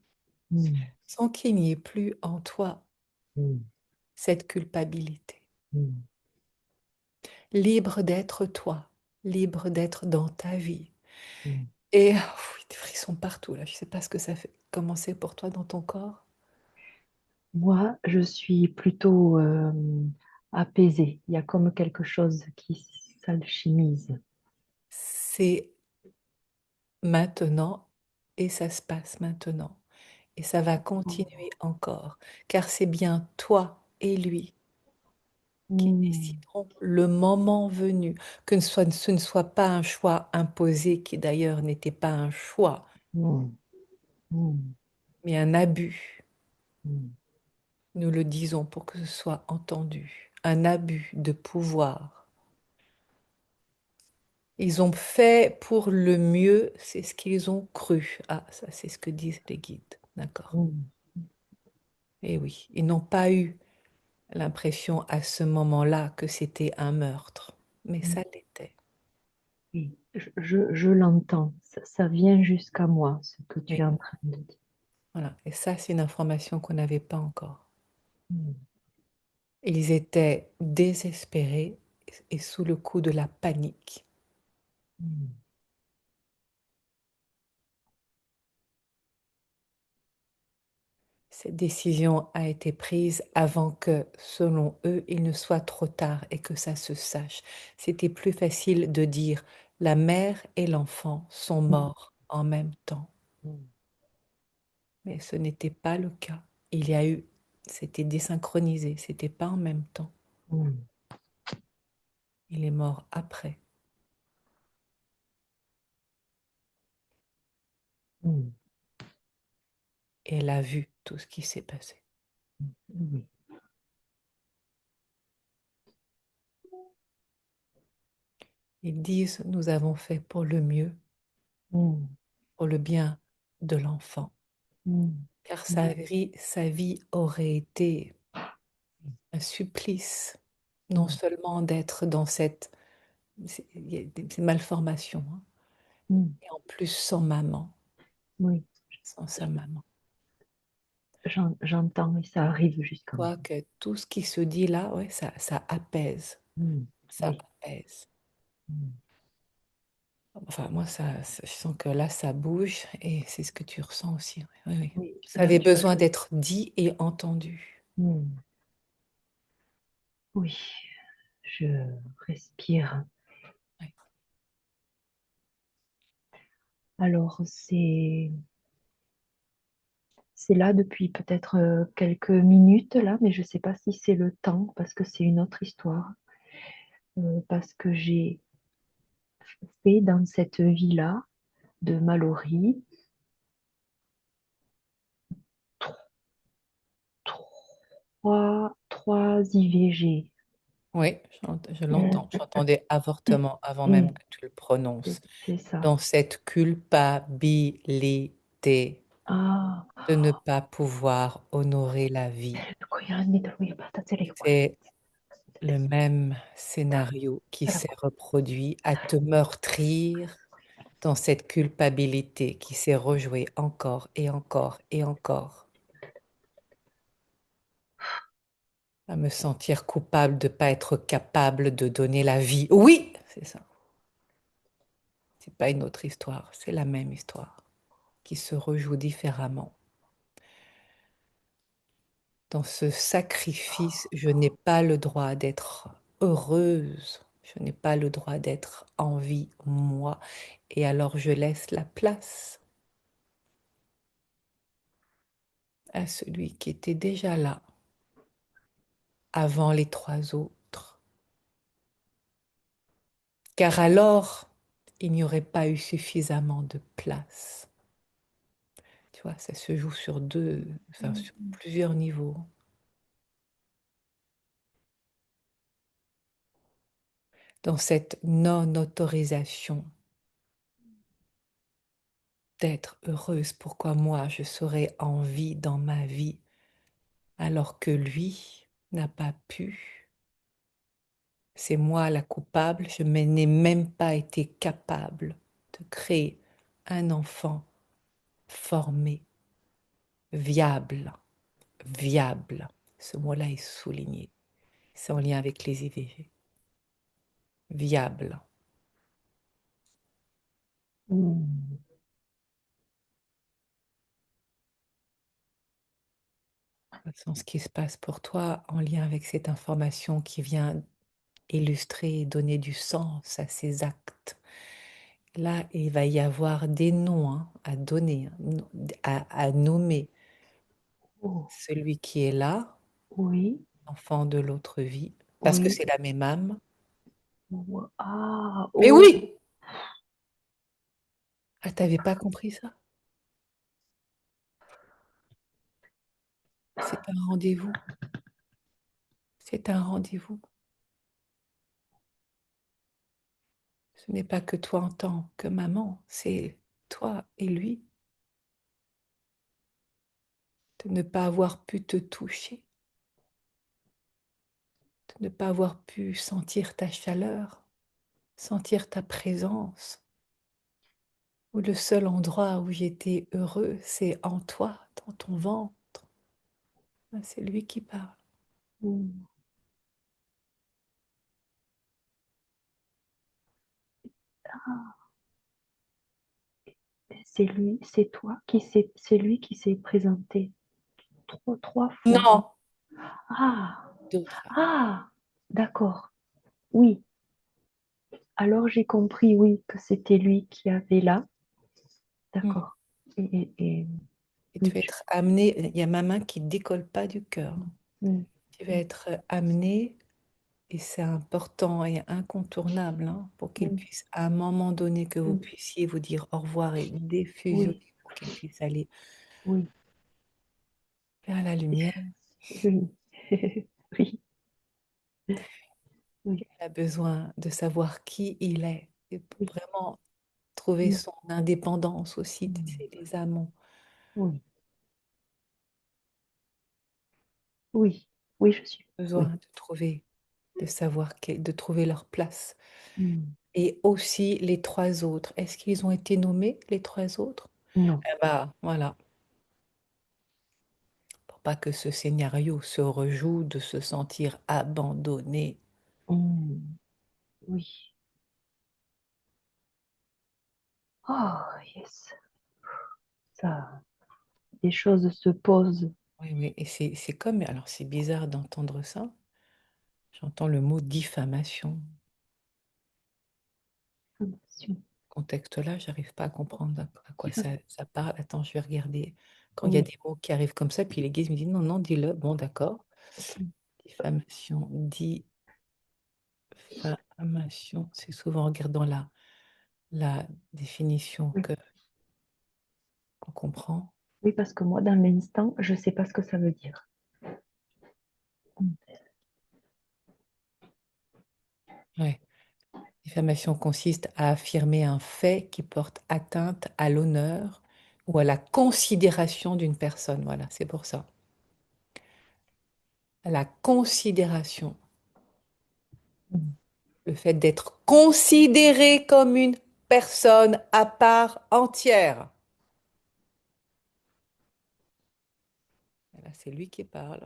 mm, sans qu'il n'y ait plus en toi mm, cette culpabilité. mm, Libre d'être toi, libre d'être dans ta vie. mm. Et oui, des frissons partout là. Je sais pas ce que ça fait. Comment c'est pour toi dans ton corps? Moi, je suis plutôt apaisée. Il y a comme quelque chose qui s'alchimise. C'est maintenant et ça se passe maintenant. Et ça va continuer encore, car c'est bien toi et lui qui Mm, décideront le moment venu, ce ne soit pas un choix imposé, qui d'ailleurs n'était pas un choix, mm, mm, mais un abus. mm, Nous le disons pour que ce soit entendu. Un abus de pouvoir. Ils ont fait pour le mieux, c'est ce qu'ils ont cru. Ah, ça, c'est ce que disent les guides. D'accord. mm, Et oui, ils n'ont pas eu l'impression à ce moment-là que c'était un meurtre, mais mm. ça l'était. Oui, je l'entends. Ça vient jusqu'à moi, ce que tu Oui, es en train de dire. voilà. Et ça, c'est une information qu'on n'avait pas encore. Mm, Ils étaient désespérés et sous le coup de la panique. mm, Cette décision a été prise avant que, selon eux, il ne soit trop tard et que ça se sache. C'était plus facile de dire la mère et l'enfant sont mm, morts en même temps. mm, Mais ce n'était pas le cas. Il y a eu, c'était désynchronisé, c'était pas en même temps. mm, Il est mort après. mm. Et elle a vu tout ce qui s'est passé. Oui. Ils disent, nous avons fait pour le mieux, Mm, pour le bien de l'enfant, mm, car mm, sa vie aurait été un supplice, non mm, seulement d'être dans il y a ces malformations, hein, mm. et en plus sans maman, Oui, sans sa maman. j'entends et ça arrive jusqu'à moi. Toi, que tout ce qui se dit là, ouais, ça apaise, Mm, ça oui. apaise. Mm, Enfin, moi, je sens que là, ça bouge et c'est ce que tu ressens aussi. Oui, oui. Oui, Ça là, avait besoin d'être dit et entendu. Hmm. Oui, je respire. Ouais. Alors, c'est là depuis peut-être quelques minutes là, mais je ne sais pas si c'est le temps parce que c'est une autre histoire. Parce que j'ai fait dans cette vie-là de Mallory trois IVG. Oui, je Euh, l'entends. J'entendais avortement avant même hmm, que tu le prononces. c'est ça. Dans cette culpabilité Ah, de ne pas pouvoir honorer la vie. C'est le même scénario qui s'est reproduit à te meurtrir dans cette culpabilité qui s'est rejouée encore et encore et encore, à me sentir coupable de ne pas être capable de donner la vie. Oui, c'est ça. C'est pas une autre histoire, c'est la même histoire qui se rejoue différemment. Dans ce sacrifice, je n'ai pas le droit d'être heureuse, je n'ai pas le droit d'être en vie, moi. Et alors je laisse la place à celui qui était déjà là avant les trois autres. Car alors, il n'y aurait pas eu suffisamment de place. Tu vois, ça se joue sur enfin sur plusieurs niveaux. Dans cette non-autorisation d'être heureuse, pourquoi moi je serais en vie dans ma vie alors que lui n'a pas pu. C'est moi la coupable, je n'ai même pas été capable de créer un enfant formé, viable, viable. Ce mot-là est souligné. C'est en lien avec les IVG. Viable. hmm, Sans ce qui se passe pour toi en lien avec cette information qui vient illustrer et donner du sens à ces actes. Là, il va y avoir des noms hein, à donner, hein, à nommer oh, celui qui est là, oui, enfant de l'autre vie, parce que oui. c'est la même âme. Ah, Mais oh, oui! Ah, t'avais pas compris ça? C'est un rendez-vous. C'est un rendez-vous. Ce n'est pas que toi en tant que maman, c'est toi et lui de ne pas avoir pu te toucher, de ne pas avoir pu sentir ta chaleur, sentir ta présence. Où le seul endroit où j'étais heureux, c'est en toi, dans ton ventre. Ah, c'est lui qui parle. hmm. C'est lui, c'est toi c'est lui qui s'est présenté trois fois. Non, Ah, d'autres. ah, d'accord. Oui. Alors j'ai compris, oui, que c'était lui qui avait là. Mm. D'accord. Et Et tu oui. vas être amené, il y a ma main qui décolle pas du cœur. Hmm, Tu vas être amené, et c'est important et incontournable hein, pour qu'il hmm, puisse, à un moment donné, que vous hmm. puissiez vous dire au revoir et défusionner Oui, pour qu'il puisse aller oui, vers la lumière. oui. Oui, oui, Il a besoin de savoir qui il est et pour oui. vraiment trouver Hmm, son indépendance aussi. Tu hmm. sais, les amants. Oui, oui, oui, je suis. Besoin Oui. de trouver, de savoir, de trouver leur place. Hmm. Et aussi les trois autres. Est-ce qu'ils ont été nommés, les trois autres? Non. Eh ben, voilà. Pour pas que ce scénario se rejoue de se sentir abandonné. Hmm. Oui, Oh, yes. Ça, des choses se posent. Oui, oui, et c'est comme, alors c'est bizarre d'entendre ça, j'entends le mot diffamation. Information. Contexte-là, j'arrive pas à comprendre à quoi Diffamation. ça parle. Attends, je vais regarder. Quand il y a Oui. des mots qui arrivent comme ça, puis les guises me disent non, non, dis-le. Bon, d'accord. Mm. Diffamation, diffamation, c'est souvent en regardant la définition Oui. qu'on comprend. Oui, parce que moi, dans l'instant, je ne sais pas ce que ça veut dire. Mm. Ouais. Diffamation consiste à affirmer un fait qui porte atteinte à l'honneur ou à la considération d'une personne. Voilà, c'est pour ça. La considération, Mm. le fait d'être considéré comme une personne à part entière. Là, c'est lui qui parle.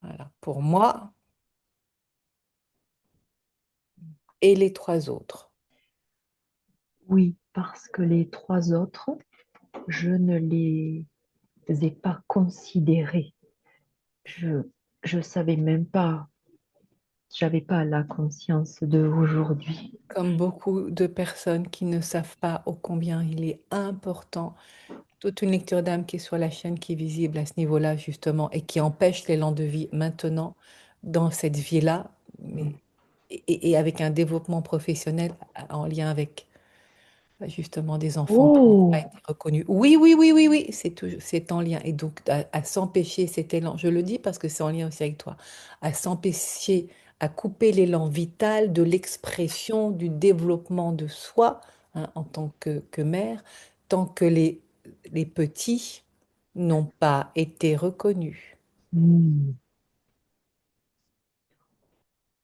Voilà, pour moi et les trois autres. Oui, parce que les trois autres, je ne les ai pas considérés. Je je savais même pas, j'avais pas la conscience de aujourd'hui. Comme beaucoup de personnes qui ne savent pas ô combien il est important, toute une lecture d'âme qui est sur la chaîne, qui est visible à ce niveau-là, justement, et qui empêche l'élan de vie maintenant, dans cette vie-là, mais, et avec un développement professionnel en lien avec justement des enfants qui n'ont pas Oh, été reconnus. Oui, oui, oui, oui, oui, c'est en lien. Et donc, à s'empêcher cet élan, je le dis parce que c'est en lien aussi avec toi, à s'empêcher, à couper l'élan vital de l'expression, du développement de soi, hein, en tant que mère, tant que les petits n'ont pas été reconnus. mm,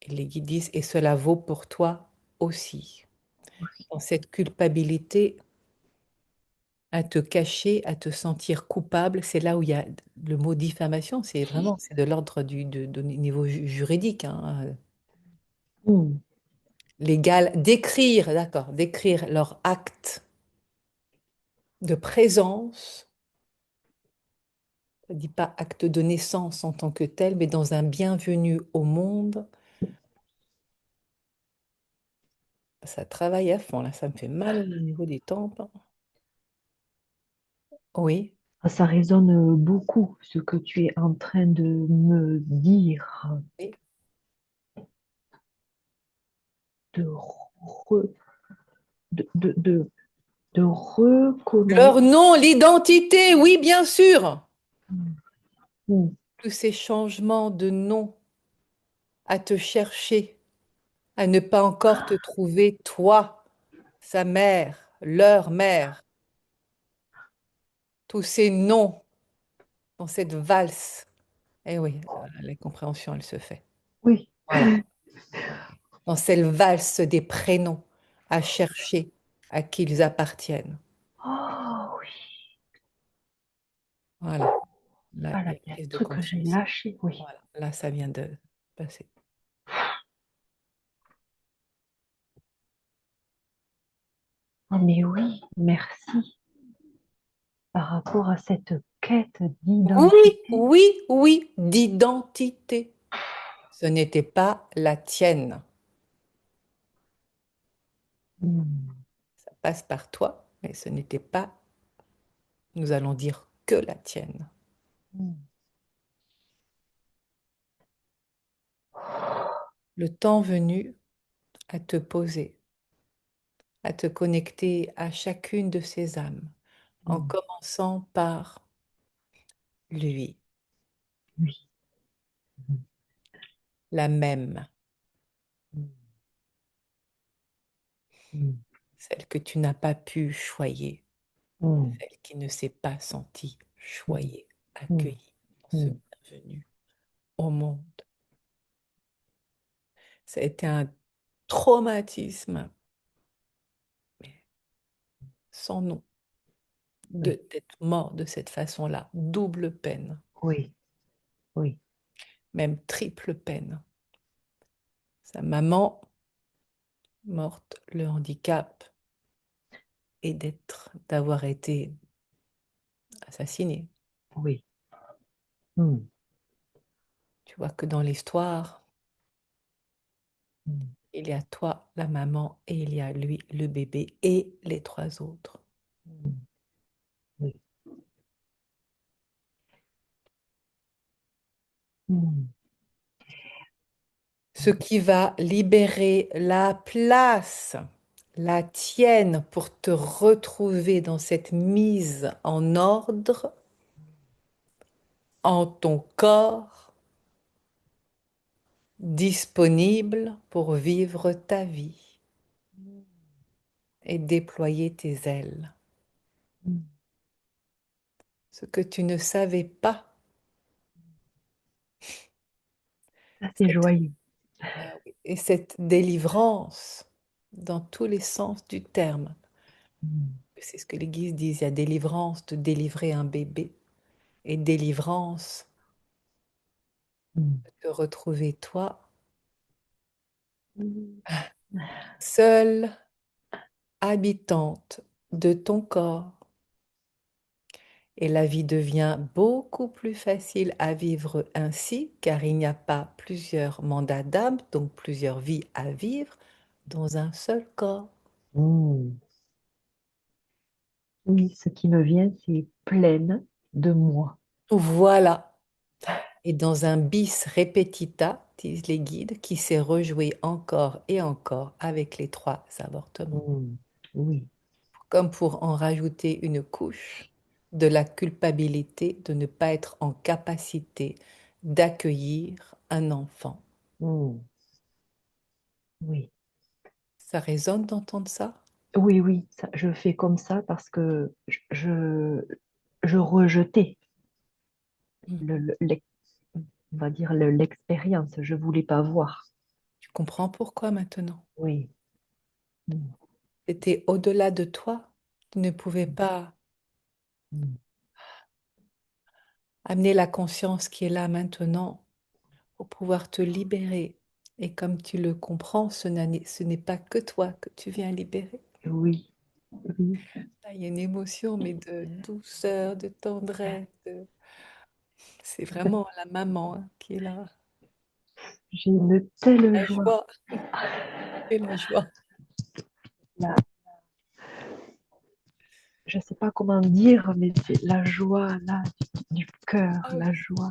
Et les guides disent, et cela vaut pour toi aussi. Dans cette culpabilité, à te cacher, à te sentir coupable, c'est là où il y a le mot diffamation, c'est vraiment, c'est de l'ordre de niveau juridique, hein, mm, légal, d'écrire, d'accord, d'écrire leur acte de présence, ça ne dit pas acte de naissance en tant que tel, mais dans un bienvenue au monde, ça travaille à fond, là, ça me fait mal au niveau des tempes. Oui, ça résonne beaucoup ce que tu es en train de me dire, oui. de, re- de reconnaître. Leur nom, l'identité, oui, bien sûr. Mm, Tous ces changements de nom à te chercher, à ne pas encore te trouver, toi, sa mère, leur mère, tous ces noms dans cette valse. Eh oui, la compréhension, elle se fait. oui. Voilà. Dans cette valse des prénoms à chercher à qui ils appartiennent. Oh oui. Voilà. Là, Ah il là, y a il y a un prise de truc que j'ai conscience. lâché, oui. Voilà. Là, ça vient de passer. Oh, mais oui, merci. Par rapport à cette quête Oui, d'identité. oui, oui, d'identité. Ce n'était pas la tienne. Mm, Ça passe par toi, mais ce n'était pas, nous allons dire, que la tienne. mm, Le temps venu à te poser, à te connecter à chacune de ces âmes, en mm, commençant par lui, oui. la même, Mm, mm, celle que tu n'as pas pu choyer, mm, celle qui ne s'est pas sentie mm, choyée, mm, accueillie dans ce mm. bienvenu au monde. Ça a été un traumatisme, mais sans nom, Oui, d'être mort de cette façon-là, double peine, oui, oui. même triple peine. Sa maman morte, le handicap, et d'avoir été assassiné. Oui. Mm. Tu vois que dans l'histoire, Mm. il y a toi, la maman, et il y a lui, le bébé, et les trois autres. Mm. Oui. Mm. Ce qui va libérer la place, la tienne, pour te retrouver dans cette mise en ordre en ton corps, disponible pour vivre ta vie et déployer tes ailes. Mm. Ce que tu ne savais pas, Ça, c'est cette, joyeux. ah oui, et cette délivrance, dans tous les sens du terme, Mm. c'est ce que les guises disent, il y a délivrance de délivrer un bébé et délivrance Mm. de retrouver toi, Mm. seule habitante de ton corps. Et la vie devient beaucoup plus facile à vivre ainsi, car il n'y a pas plusieurs mandats d'âme, donc plusieurs vies à vivre dans un seul corps. Mm. Oui, ce qui me vient, c'est pleine de moi. Voilà. Et dans un bis repetita, disent les guides, qui s'est rejoué encore et encore avec les trois avortements, Mm. Oui. comme pour en rajouter une couche de la culpabilité de ne pas être en capacité d'accueillir un enfant. Mm. Oui. Ça résonne d'entendre ça? Oui, oui, je fais comme ça parce que je rejetais Mhm. on va dire l'expérience. Je voulais pas voir. Tu comprends pourquoi maintenant? Oui. Mm. C'était au-delà de toi. Tu ne pouvais pas Mm. amener la conscience qui est là maintenant pour pouvoir te libérer. Et comme tu le comprends, ce n'est pas que toi que tu viens libérer. Oui, oui. Là, il y a une émotion, mais de douceur, de tendresse. C'est vraiment la maman hein, qui est là. J'ai une telle La joie. joie et la joie. La- je ne sais pas comment dire, mais c'est la joie là du cœur, Ah la oui. joie,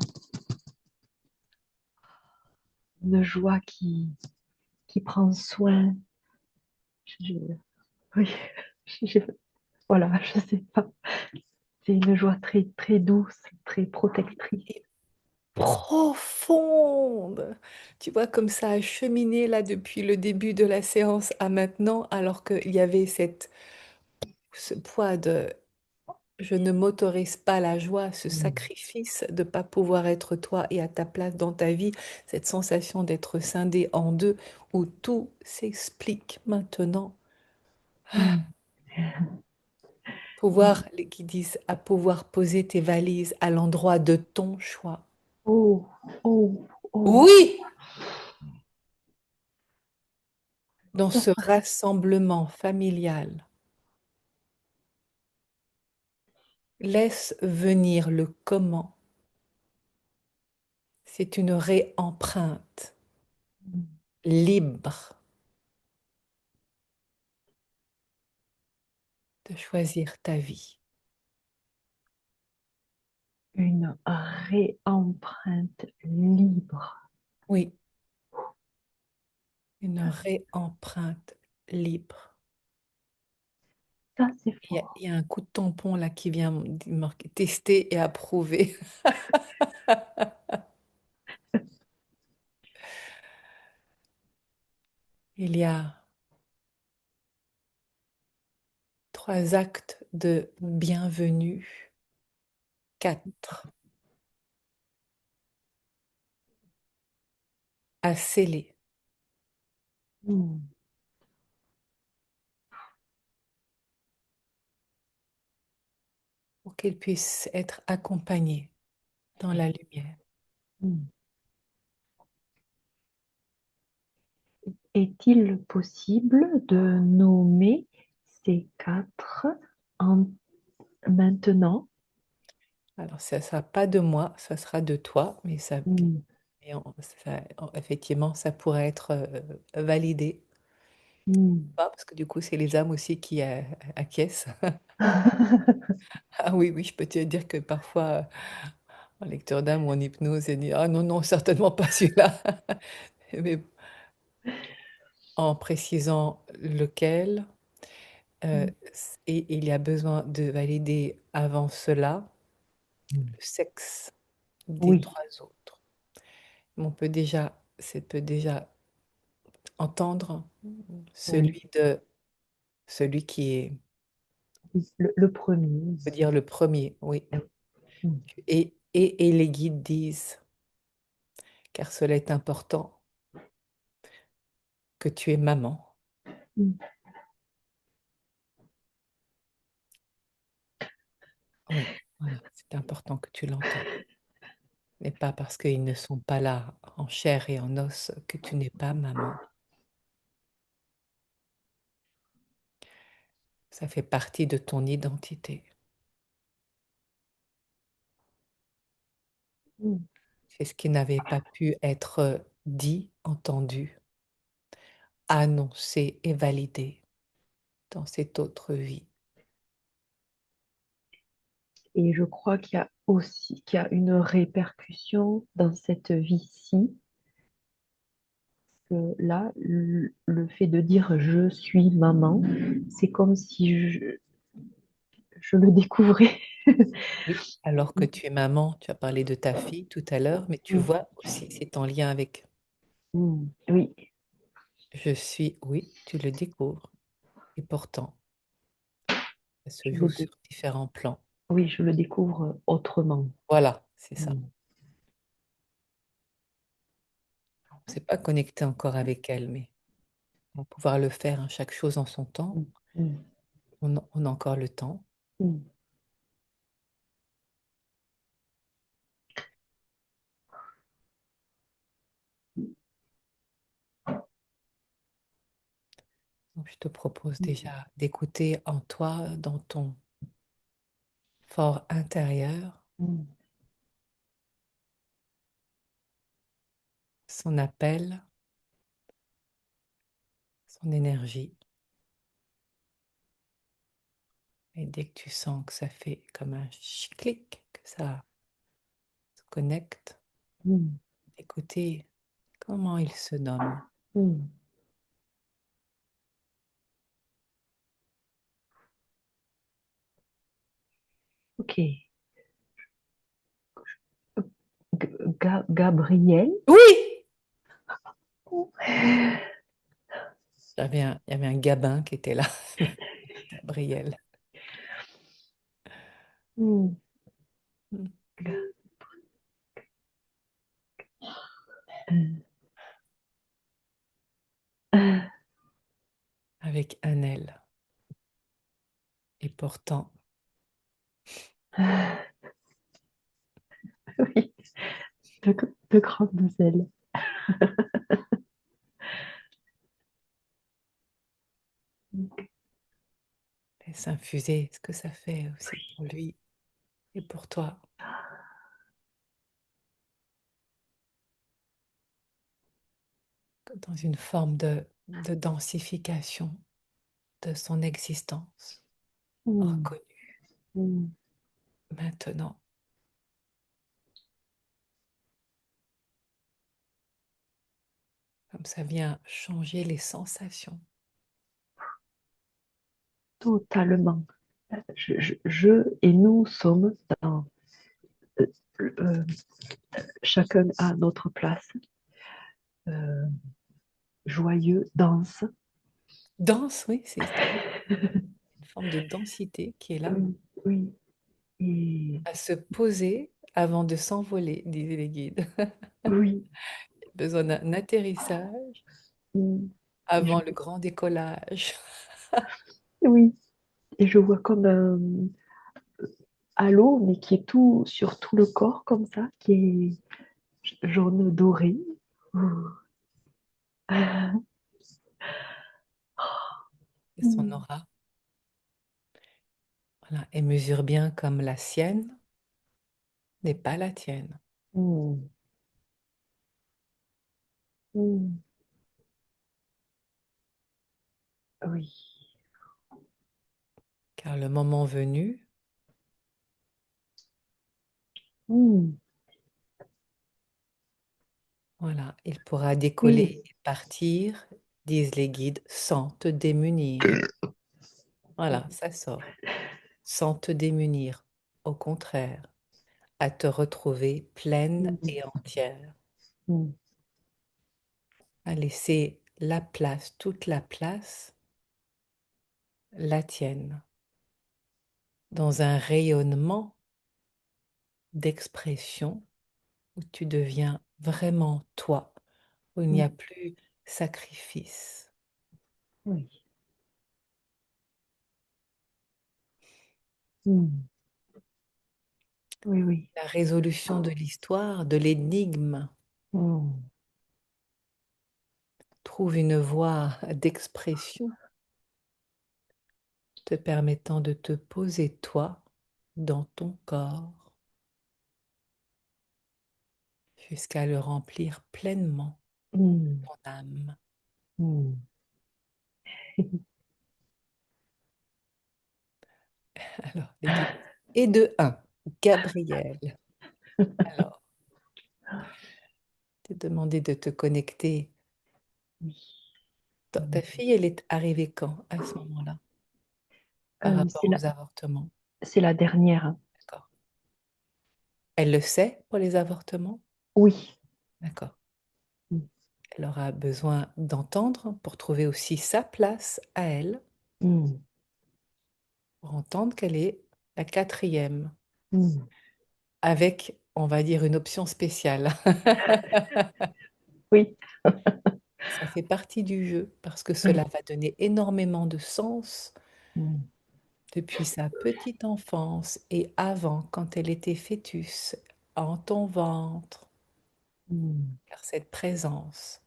une joie qui prend soin. Je- oui, je- voilà, je sais pas. C'est une joie très, très douce, très protectrice. Et profonde. Tu vois, comme ça a cheminé là depuis le début de la séance à maintenant, alors qu'il y avait ce poids de je ne m'autorise pas la joie, ce Mm. sacrifice de ne pas pouvoir être toi et à ta place dans ta vie, cette sensation d'être scindé en deux, où tout s'explique maintenant. Mm. Pouvoir, les qui disent, à pouvoir poser tes valises à l'endroit de ton choix. Oh, oh, oh. Oui, dans Ça, ce rassemblement familial, laisse venir le comment. C'est une réempreinte libre de choisir ta vie. une réempreinte libre. Oui, une réempreinte libre. Ça, c'est Il fort. y a un coup de tampon là qui vient marquer testé et approuvé. Il y a trois actes de bienvenue, quatre à sceller Mm. pour qu'ils puissent être accompagnés dans la lumière. Mm. Est-il possible de nommer c'est 4. En, maintenant, Alors, ça sera pas de moi, ça sera de toi, mais ça, hmm, effectivement, ça pourrait être validé. hmm. Pas, parce que du coup, c'est les âmes aussi qui acquiescent. Ah oui, oui, je peux te dire que parfois, en lecteur d'âme ou en hypnose, elle dit, ah non, non, certainement pas celui-là. Mais en précisant lequel, euh, Hmm, et il y a besoin de valider avant cela hmm. le sexe des Oui, trois autres. On peut déjà, c'est peut déjà entendre oui, celui de celui qui est, oui, le premier. on peut dire le premier, oui. Hmm, Et les guides disent, car cela est important, que tu es maman. hmm, Oui, voilà, c'est important que tu l'entendes. Mais pas parce qu'ils ne sont pas là en chair et en os que tu n'es pas maman. Ça fait partie de ton identité. hmm. C'est ce qui n'avait pas pu être dit, entendu, annoncé et validé dans cette autre vie. Et je crois qu'il y a une répercussion dans cette vie-ci, que là, le fait de dire je suis maman, c'est comme si je le découvrais. Oui, alors que tu es maman, tu as parlé de ta fille tout à l'heure, mais tu Mm, vois aussi, c'est en lien avec mm. Oui, je suis, oui, tu le découvres. Et pourtant, ça se je joue le, sur dé- différents plans. oui, je le découvre autrement. Voilà, c'est ça. Mm, On ne s'est pas connecté encore avec elle, mais on va pouvoir le faire, hein, chaque chose en son temps. mm, mm, On a encore le temps. mm. Donc, je te propose Mm, déjà d'écouter en toi, dans ton fort intérieur, mm, son appel, son énergie. Et dès que tu sens que ça fait comme un clic, que ça se connecte, mm, écoutez comment il se nomme. mm. Ok. Gabriel. Oui! Il y avait un gabin qui était là, Gabriel. Mm. Mm. Avec un L. Et pourtant, Oui, de grandes ailes. laisse infuser ce que ça fait aussi pour lui et pour toi, dans une forme de densification de son existence, Mm, reconnue mm. maintenant. Comme ça vient changer les sensations. Totalement. Je et nous sommes dans euh, euh, chacun à notre place, euh, joyeux, dense. Danse, oui, c'est une forme de densité qui est là, Oui, oui, et à se poser avant de s'envoler, disaient les guides. oui, Besoin d'un atterrissage mm, et avant le grand décollage. oui, et je vois comme un halo, mais qui est tout sur tout le corps comme ça, qui est jaune doré. Et son Mm, aura. Voilà, et mesure bien comme la sienne n'est pas la tienne. mm, mm. Oui. Car le moment venu, Mm, voilà, il pourra décoller oui. et partir, disent les guides, sans te démunir. Voilà, ça sort. Sans te démunir. Au contraire, à te retrouver pleine Mm, et entière. mm, À laisser la place, toute la place, la tienne, dans un rayonnement d'expression où tu deviens vraiment toi, où il n'y a mm, plus sacrifice. oui. Mm, oui, oui. La résolution de l'histoire, de l'énigme, Mm, trouve une voie d'expression te permettant de te poser toi dans ton corps jusqu'à le remplir pleinement, mm, ton âme. mm. Alors, les guides. Et de un, Gabriel. Alors, t'ai demandé de te connecter. Oui. Ta fille, elle est arrivée quand à ce moment-là, par C'est rapport la, aux avortements? c'est la dernière. D'accord. Elle le sait pour les avortements? Oui. D'accord. Mm, Elle aura besoin d'entendre pour trouver aussi sa place à elle, mm, pour entendre qu'elle est la quatrième, mm. avec, on va dire, une option spéciale. Oui. Ça fait partie du jeu parce que cela Oui. va donner énormément de sens Mm, depuis sa petite enfance et avant, quand elle était fœtus, en ton ventre, mm, car cette présence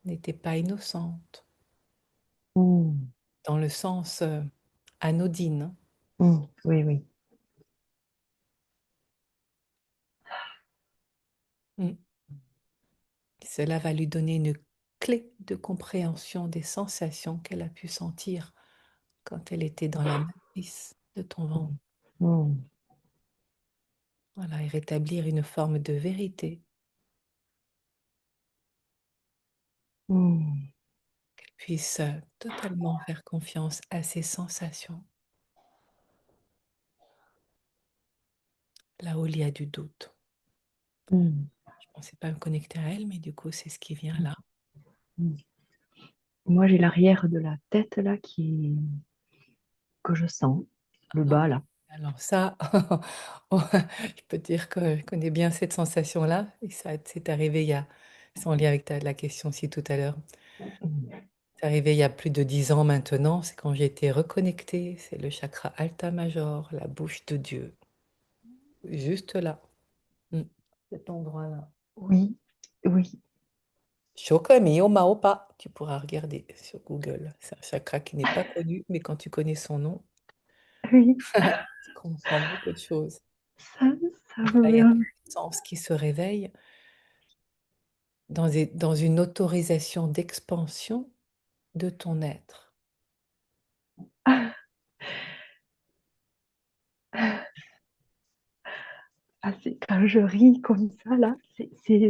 n'était pas innocente, mm, dans le sens anodine. mm. Oui, oui. Mm. Cela va lui donner une clé de compréhension des sensations qu'elle a pu sentir quand elle était dans la matrice de ton ventre. Mm, Voilà, et rétablir une forme de vérité, mm, puisse totalement faire confiance à ses sensations, là où il y a du doute. mm, Je ne pensais pas me connecter à elle, mais du coup, c'est ce qui vient là. mm. Moi, j'ai l'arrière de la tête là que je sens, le Ah bas oui. là. Alors ça, je peux te dire que je connais bien cette sensation-là, et ça, c'est arrivé il y a, c'est en lien avec la question aussi tout à l'heure. Mm, C'est arrivé il y a plus de 10 ans maintenant, c'est quand j'ai été reconnectée, c'est le chakra Alta Major, la bouche de Dieu, juste là. Mm. Cet endroit-là. oui, oui, Shokami Maopa, tu pourras regarder sur Google. C'est un chakra qui n'est pas connu, mais quand tu connais son nom, oui. tu comprends beaucoup de choses. Ça, ça Et me là, il y met a ta un... puissance qui se réveille dans une autorisation d'expansion de ton être. Ah, ah, quand je ris comme ça là, c'est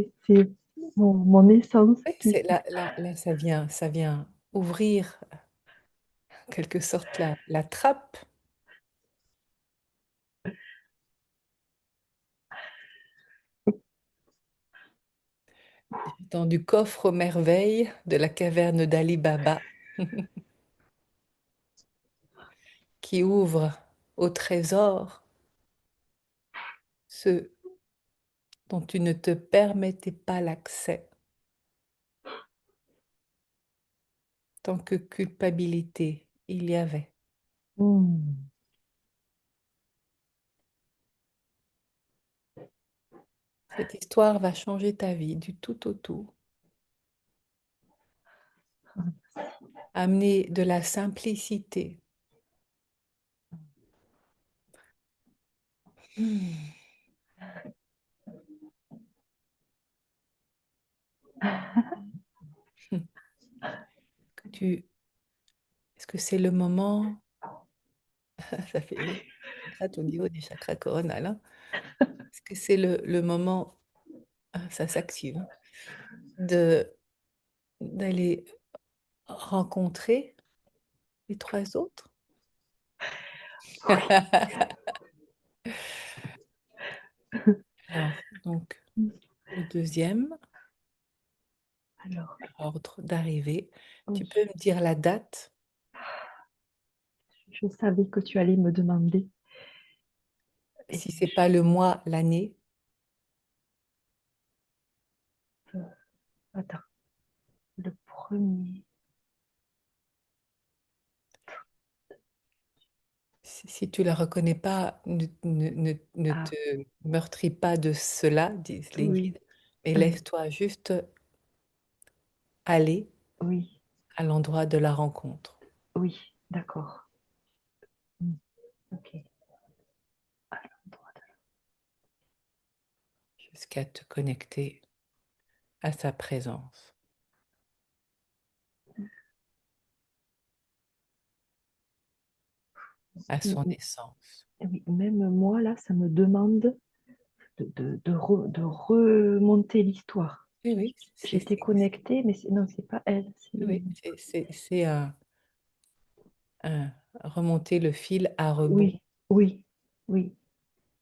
mon essence Oui, qui... c'est là, ça vient ouvrir en quelque sorte la trappe dans du coffre aux merveilles de la caverne d'Ali Baba qui ouvre au trésor ceux dont tu ne te permettais pas l'accès tant que culpabilité il y avait. Mm, Cette histoire va changer ta vie du tout au tout. Amener de la simplicité, Hmm. Tu, est-ce que c'est le moment, ça fait, ça gratte au niveau du chakra coronal, hein. Est-ce que c'est le moment, ça s'active, hein, de d'aller rencontrer les trois autres? Alors, donc, le deuxième, Alors, ordre d'arrivée. Tu oui, peux me dire la date, je savais que tu allais me demander. Et si c'est pas le mois, l'année. attends, le premier. Si tu la reconnais pas, ne te Ah, meurtris pas de cela, disent les oui, guides, mais euh, laisse-toi juste aller oui, à l'endroit de la rencontre, oui, d'accord. Hmm, ok. À l'endroit jusqu'à te connecter à sa présence, à son essence. oui, même moi, là, ça me demande de remonter l'histoire. Oui, oui, J'étais connectée, mais non, c'est pas elle. oui, c'est remonter le fil à rebond. Oui, oui, oui.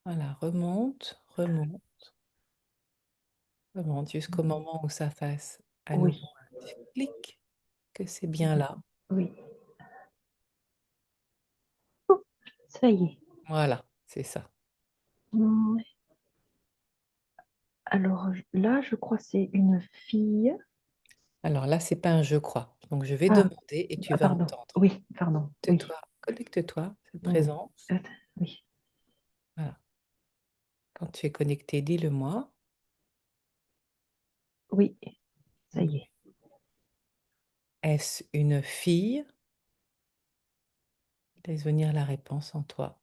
Voilà, remonte, remonte, remonte jusqu'au moment où ça fasse à Oui, nouveau un petit clic, que c'est bien là. oui. Oh, ça y est. Voilà, c'est ça. Ouais. Alors là, je crois que c'est une fille. Alors là, c'est pas un je crois. Donc je vais Ah, demander et tu ah, vas pardon. entendre. Oui, pardon. Oui. Connecte-toi, cette Mm. présence. Attends, oui. Voilà. Quand tu es connecté, dis-le-moi. Oui, ça Donc, y est. est-ce une fille? Laisse venir la réponse en toi.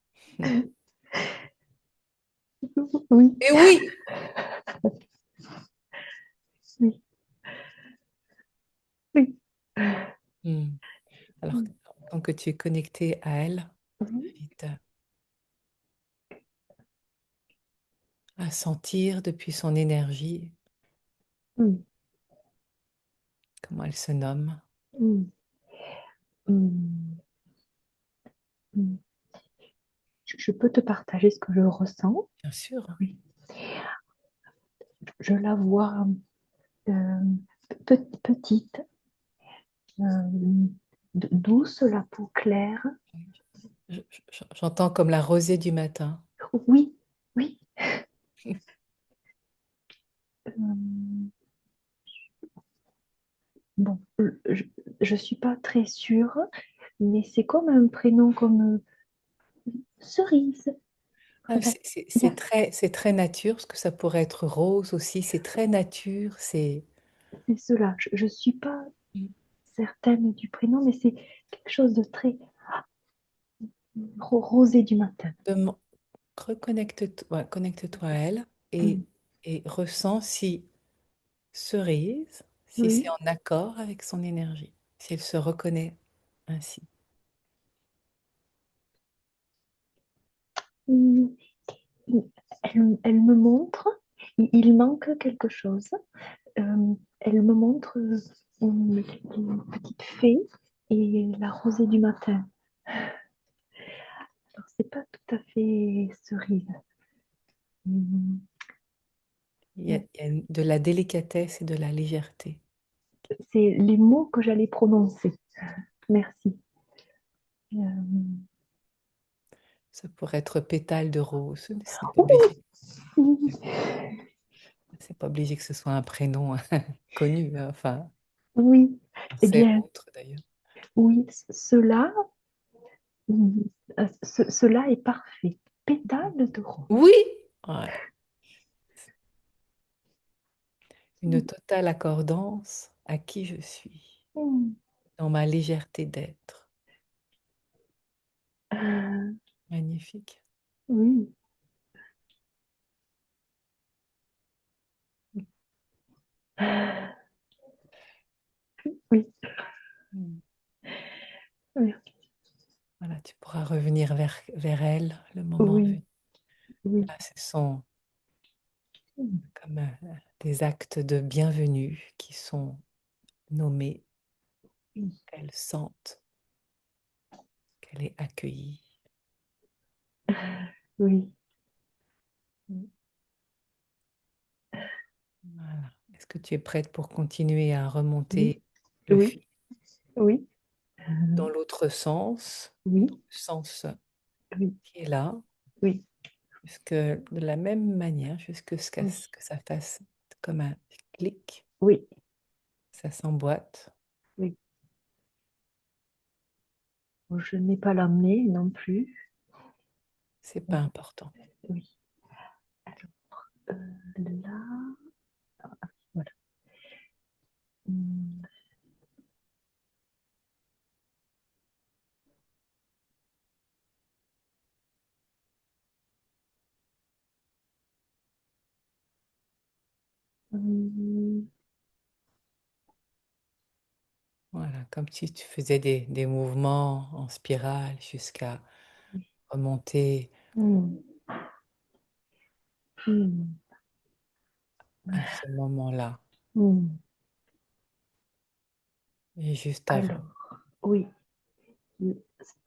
Oui, Et oui! oui, oui. Hmm. Alors, Mm. tant que tu es connecté à elle, Oui. invite à sentir depuis son énergie Mm. comment elle se nomme. Mm. Mm. Mm. Je peux te partager ce que je ressens. Bien sûr. Oui. Je la vois euh, petite, euh, douce, la peau claire. J'entends comme la rosée du matin. Oui, oui. Euh, bon, je suis pas très sûre, mais c'est comme un prénom comme Cerise. Ah, Voilà. Il y a- c'est très nature, parce que ça pourrait être rose aussi. C'est très nature. C'est cela. Je ne suis pas certaine du prénom, mais c'est quelque chose de très rosé du matin. Dem- Reconnecte-toi, ouais, connecte-toi à elle Mm. et ressens si cerise, si c'est Oui. en accord avec son énergie, si elle se reconnaît ainsi. Mm. Elle me montre, il manque quelque chose. Elle me montre une petite fée et la rosée du matin. Alors, c'est pas tout à fait cerise. Mm. Il y a de la délicatesse et de la légèreté. C'est les mots que j'allais prononcer. Merci. Ça pourrait être pétale de rose, mais ce n'est pas Oh, obligé. C'est pas obligé que ce soit un prénom connu, hein, enfin, oui, eh français ou bien, autre d'ailleurs. oui, cela, cela est parfait. Pétale de rose. Oui! Ouais. Une totale accordance à qui je suis, Mm. dans ma légèreté d'être. Euh, Magnifique. oui, Oui, Mm. oui, Voilà, tu pourras revenir vers elle le moment oui, venu. oui, Là, ce sont comme des actes de bienvenue qui sont nommés, oui, qu'elle sente qu'elle est accueillie. oui, Voilà. Est-ce que tu es prête pour continuer à oui, remonter le oui, fil oui, dans l'autre sens, oui, dans le sens oui, qui est là, oui, jusque de la même manière, jusque oui, ce que ça fasse comme un clic, oui, ça s'emboîte. oui. Je n'ai pas l'amener non plus. C'est pas important. Oui. Alors, là, voilà. Hum, hum, Voilà, comme si tu faisais des mouvements en spirale jusqu'à remonter hum, hum, à ce moment-là. hum. Et juste avant. Alors, oui,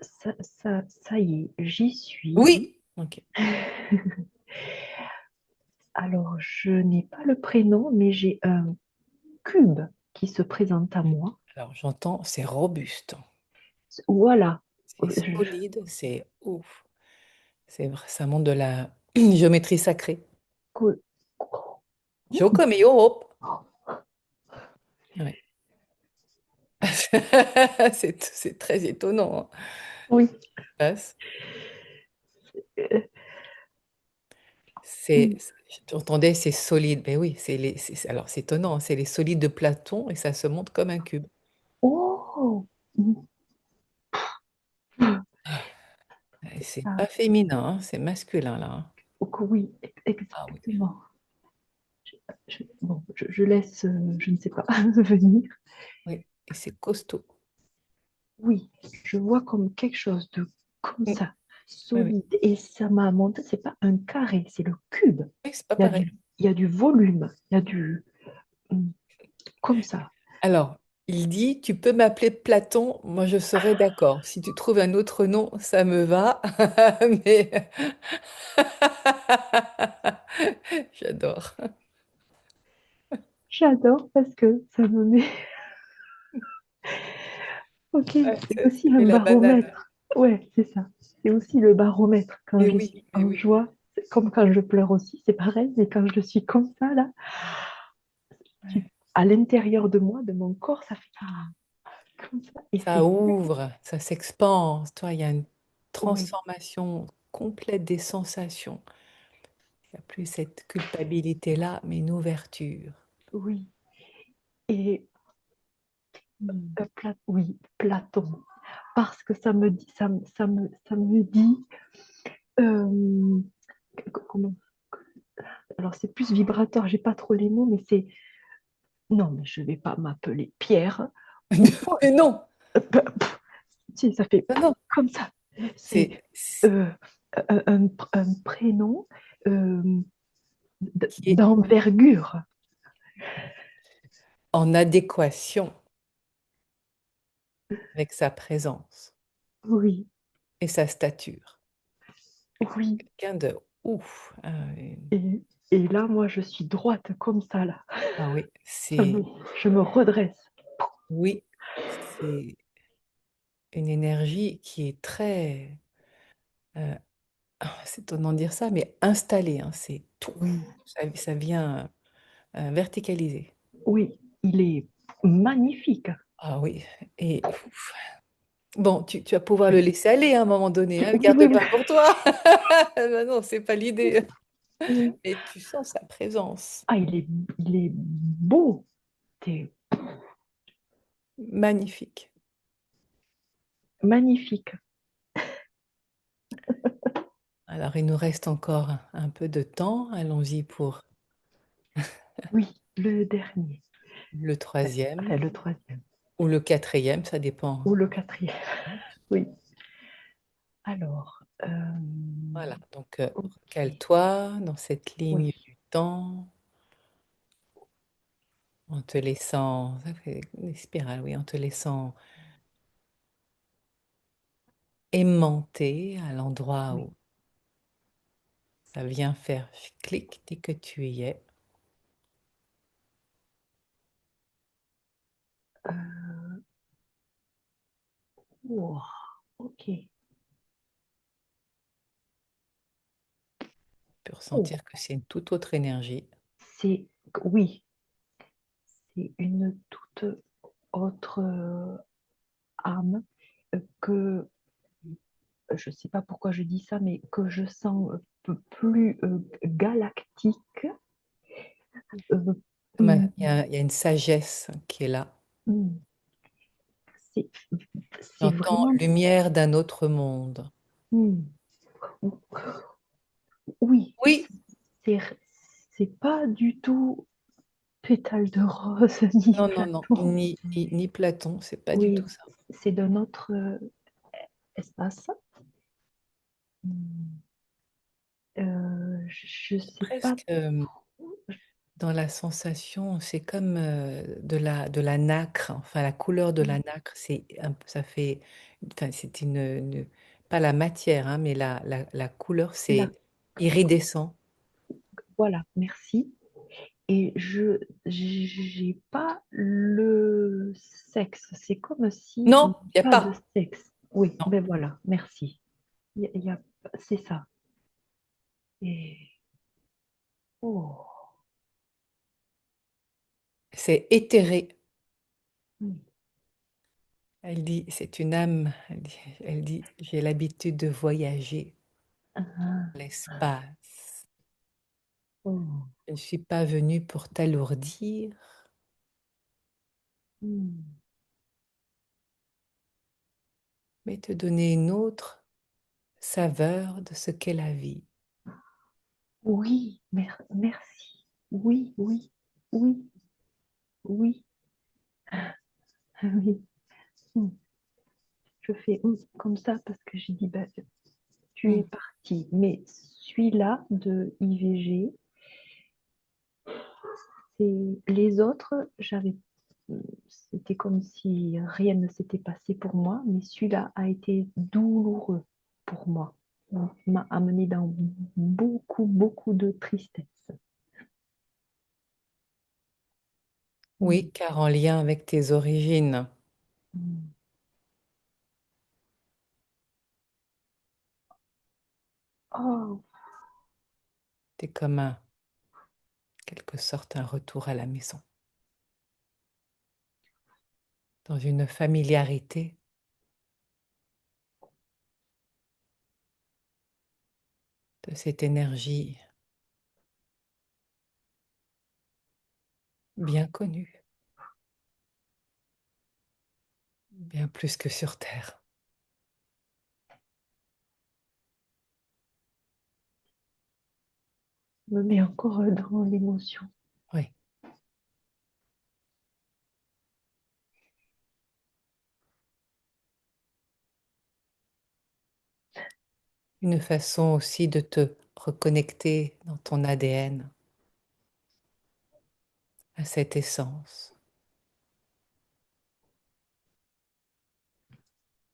ça y est, j'y suis. Oui! Ok. Alors, je n'ai pas le prénom, mais j'ai un cube qui se présente à moi. Alors j'entends, c'est robuste, Voilà. c'est Je- solide, c'est ouf. Ça montre de la géométrie sacrée. que- Jokom et Europe. Ouais. C'est très étonnant, hein. Oui. Passe. Euh, C'est, j'entendais, c'est solide. Mais oui, alors c'est étonnant, hein, c'est les solides de Platon et ça se montre comme un cube. Oh, Et c'est ça. pas féminin, hein, c'est masculin là, hein. Oui, Ah oui, exactement. Bon, je laisse, je ne sais pas, venir. oui. Et c'est costaud. Oui, je vois comme quelque chose de comme Mm. ça, Oui, oui. solide. Et ça m'a monté, c'est pas un carré, c'est le cube. Oui, c'est pas Il y a pareil. il y a du volume, il y a du, hum, comme ça. Alors, il dit, tu peux m'appeler Platon, moi je serais d'accord. Si tu trouves un autre nom, ça me va. Mais j'adore. J'adore parce que ça me met. Ok, Ah, c'est ça aussi un met la banane. baromètre. Ouais, c'est ça. C'est aussi le baromètre. Quand Mais je oui, suis mais en oui. joie, c'est comme quand je pleure aussi, c'est pareil, mais quand je suis comme ça, là, Ouais. à l'intérieur de moi, de mon corps, ça fait comme ça. Et Ça c'est. ouvre, ça s'expande. Toi, il y a une Oui, transformation complète des sensations. Il n'y a plus cette culpabilité-là, mais une ouverture. oui. Et Mm. oui, Platon. Parce que ça me dit, ça me dit, euh, comment, alors c'est plus vibrateur, j'ai pas trop les mots, mais c'est, non, mais je vais pas m'appeler Pierre ou Paul. Mais non, Si, ça fait non, non. comme ça. C'est C'est euh, un prénom euh, qui est d'envergure. en adéquation avec sa présence Oui, et sa stature. oui. Quelqu'un de ouf. Et là, moi, je suis droite comme ça, là. Ah oui, Ça me- je me redresse. oui, c'est une énergie qui est très, euh, c'est étonnant de dire ça, mais installée, hein, c'est tout. Oui, Ça vient verticaliser. oui, il est magnifique. Ah oui, et ouf. Bon, tu vas pouvoir le laisser aller à un moment donné, hein, Oui, garde oui, pas pour toi. Bah non, c'est pas l'idée. oui. Et tu sens sa présence. Ah, il est beau. C'est Magnifique. magnifique. Alors, il nous reste encore un peu de temps. Allons-y pour Oui, le dernier. le troisième Enfin, le troisième. ou le quatrième, ça dépend. Ou le quatrième. Oui. Alors, Voilà, donc ok. cale-toi dans cette Oui, ligne du temps en te laissant, ça fait des spirales, oui, en te laissant aimanter à l'endroit oui. où ça vient faire clic dès que tu y es. Wow, ok. Tu peux Oh, ressentir que c'est une toute autre énergie. c'est, oui, c'est une toute autre âme que, je ne sais pas pourquoi je dis ça, mais que je sens plus galactique. euh, hum, Il y a une sagesse qui est là. hum, c'est c'est J'entends vraiment, lumière d'un autre monde. hum, oui, Oui, c'est c'est pas du tout pétale de rose ni non, non, non, Platon. ni Platon, c'est pas du Oui, tout ça. c'est d'un autre espace. Hum, je sais pas Presque trop. dans la sensation, c'est comme de la nacre, enfin la couleur de la nacre, ça fait, enfin pas la matière, hein, mais la couleur, Là, c'est iridescent. voilà, merci. Et je j'ai pas le sexe. C'est comme s'il n'y Non, a il n'y a pas de pas. sexe. Oui, Non, ben voilà, merci. Il y a, c'est ça. Et oh, c'est éthéré. hmm, C'est une âme, elle dit, j'ai l'habitude de voyager ah, dans l'espace. oh, Je ne suis pas venue pour t'alourdir, hmm. mais te donner une autre saveur de ce qu'est la vie. Oui, merci. Oui, oui, oui, oui, oui. Hmm. Je fais comme ça parce que j'ai dit, bah, tu es Hmm. parti. Mais celui-là de IVG, c'est les autres, c'était comme si rien ne s'était passé pour moi, mais celui-là a été douloureux pour moi. Donc, il m'a amené dans beaucoup, beaucoup de tristesse. Mm. Oui, car en lien avec tes origines, Mm. Oh, c'est comme quelque sorte un retour à la maison, dans une familiarité de cette énergie bien connue, bien plus que sur Terre. me met encore dans l'émotion. Oui, une façon aussi de te reconnecter dans ton ADN à cette essence,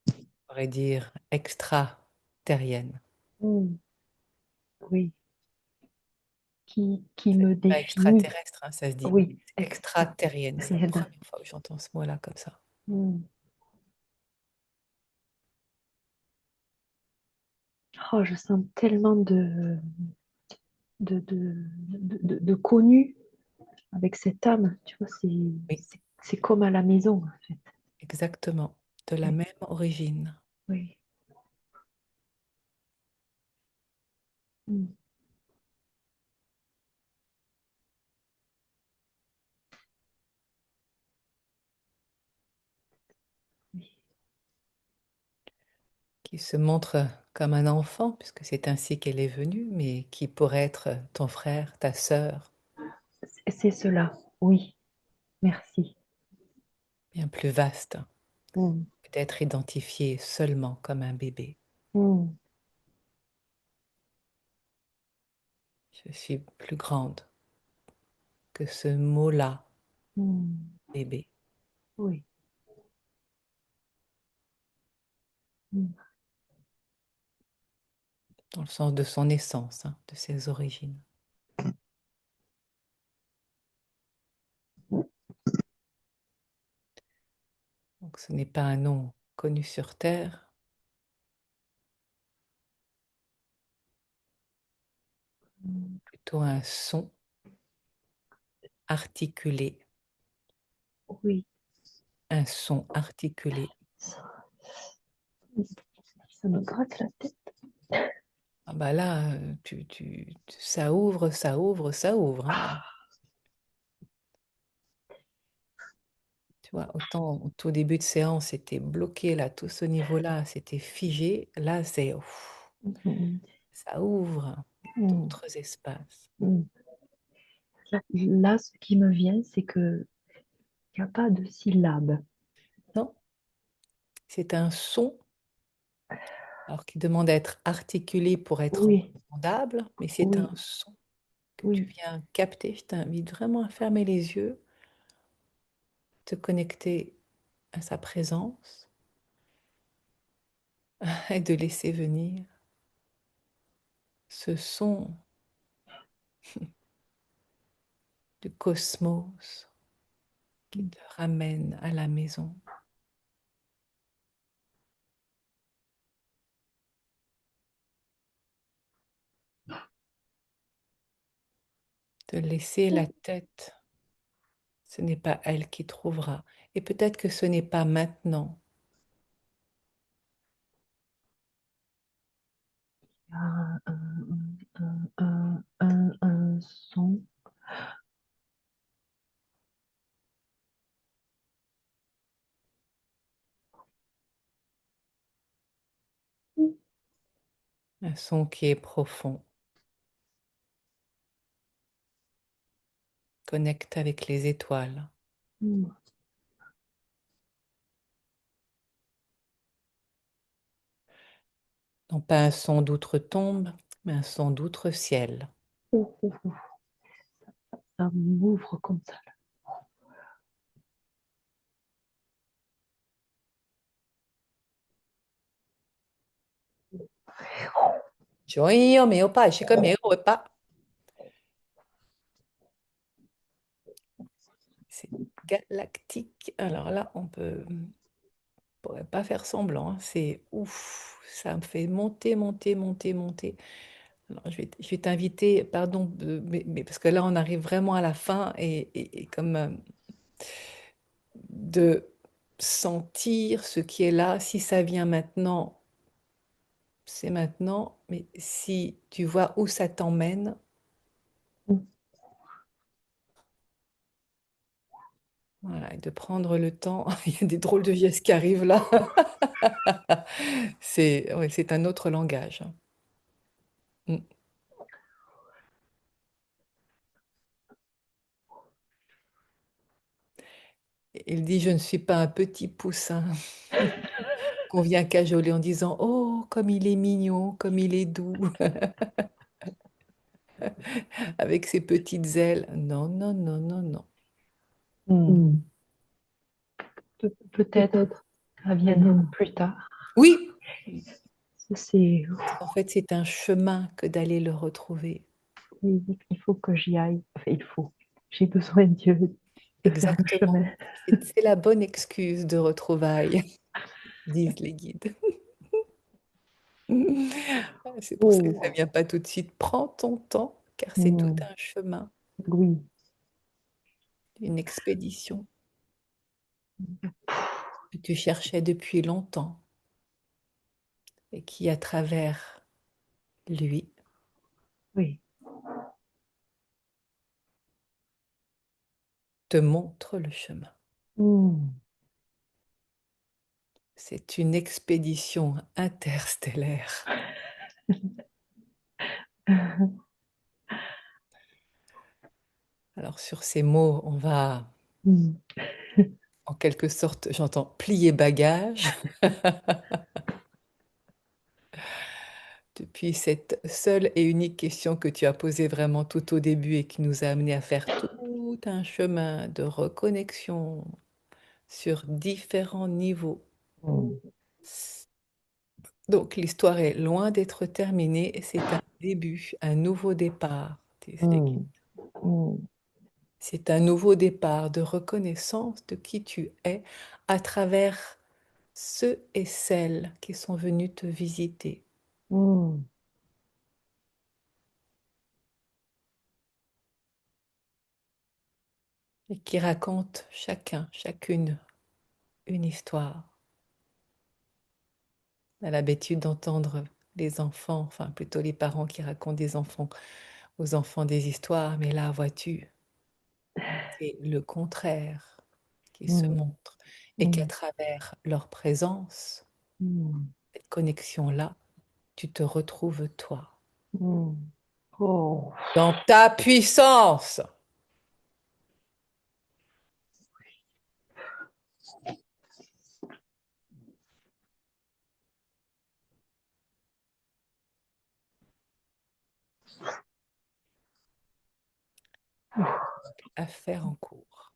on pourrait dire extra-terrienne. Mm. Oui, qui C'est me pas définit. extraterrestre, hein, ça se dit Oui, extra. extra-terrienne. C'est la Rien. première fois que j'entends ce mot-là comme ça. Mm. Oh, je sens tellement de connu avec cette âme. Tu vois, Oui, c'est comme à la maison, en fait. exactement, de la Oui, même origine. oui. Mm. Oui. Qui se montre comme un enfant, puisque c'est ainsi qu'elle est venue, mais qui pourrait être ton frère, ta sœur, C'est cela. Oui, merci. bien plus vaste, Mm, peut-être identifié seulement comme un bébé. mm, Je suis plus grande que ce mot-là, mm, bébé, oui. Mm, dans le sens de son essence, hein, de ses origines. Donc ce n'est pas un nom connu sur Terre, mm, plutôt un son articulé, oui. un son articulé. Ça, ça me gratte la tête. Ah bah là, ça ouvre, ça ouvre, ça ouvre, hein. Tu vois, autant au tout début de séance, c'était bloqué là, tout ce niveau-là, c'était figé. Là, c'est, ouf, Mm, ça ouvre mm, d'autres espaces. mm. Là, ce qui me vient, c'est que il n'y a pas de syllabe. Non, c'est un son, alors qui demande à être articulé pour être Oui, entendable, mais c'est un oui, son que tu oui. viens capter. Je t'invite vraiment à fermer les yeux, te connecter à sa présence et de laisser venir ce son du cosmos qui te ramène à la maison. Te laisser la tête, ce n'est pas elle qui trouvera. Et peut-être que ce n'est pas maintenant. Il y a un son. Un son qui est profond, connecte avec les étoiles. Mm. Non pas un son d'outre-tombe, mais un son d'outre-ciel. Ouh, ouh, ouh. Ça m'ouvre comme ça. Gioia mio pace come pas. C'est galactique. Alors là, pourrait pas faire semblant, hein. C'est ouf, ça me fait monter, monter, monter, monter. Alors, je vais t'inviter, pardon, mais parce que là, on arrive vraiment à la fin et comme de sentir ce qui est là. Si ça vient maintenant, c'est maintenant. Mais si tu vois où ça t'emmène, Mm. voilà, et de prendre le temps. Il y a des drôles de gestes qui arrivent là. C'est ouais, c'est un autre langage. Mm. Il dit, je ne suis pas un petit poussin qu'on vient cajoler en disant, oh, comme il est mignon, comme il est doux, avec ses petites ailes. Non, non, non, non, non. Mm. Mm. Peut-être Peut-être ça ça viendra vient. plus tard. Oui, C'est, parce qu'en fait, c'est un chemin que d'aller le retrouver. il faut que j'y aille. Enfin, il faut. J'ai besoin de faire le Exactement. chemin. C'est la bonne excuse de retrouvailles, disent les guides. C'est pour ça que ça Oh. ne vient pas tout de suite. Prends ton temps, car c'est tout Mm. un chemin, Oui. une expédition que tu cherchais depuis longtemps et qui, à travers lui, Oui. te montre le chemin. Mm. C'est une expédition interstellaire. Alors sur ces mots, on va Mm. en quelque sorte, j'entends plier bagage depuis cette seule et unique question que tu as posée vraiment tout au début et qui nous a amené à faire tout un chemin de reconnexion sur différents niveaux. Mm. Donc l'histoire est loin d'être terminée, c'est un début, un nouveau départ. Mm. Mm. C'est un nouveau départ de reconnaissance de qui tu es à travers ceux et celles qui sont venus te visiter Mm. et qui racontent chacun, chacune une histoire. On a l'habitude d'entendre les enfants, enfin plutôt les parents qui racontent des enfants aux enfants des histoires, mais là, vois-tu, c'est le contraire qui se Mm. montre et qu'à Mm. travers leur présence, Mm. cette connexion-là, tu te retrouves toi Mm. Oh, dans ta puissance. Affaire en cours.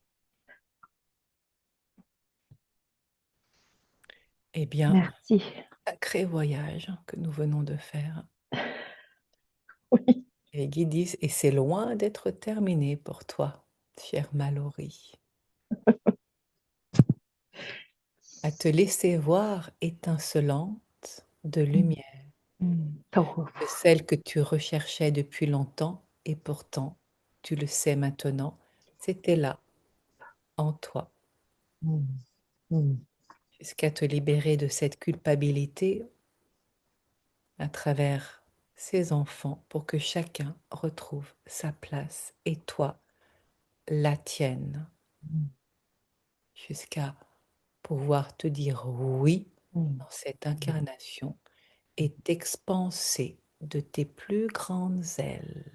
Eh bien, merci. sacré voyage que nous venons de faire. Oui. Et les guides disent, et c'est loin d'être terminé pour toi, chère Mallory. À te laisser voir étincelante de Mm. lumière, Mm. Oh. de celle que tu recherchais depuis longtemps, et pourtant, tu le sais maintenant, c'était là, en toi, Mm. Mm. jusqu'à te libérer de cette culpabilité à travers ses enfants pour que chacun retrouve sa place et toi la tienne, jusqu'à pouvoir te dire oui Mm. dans cette incarnation et t'expanser de tes plus grandes ailes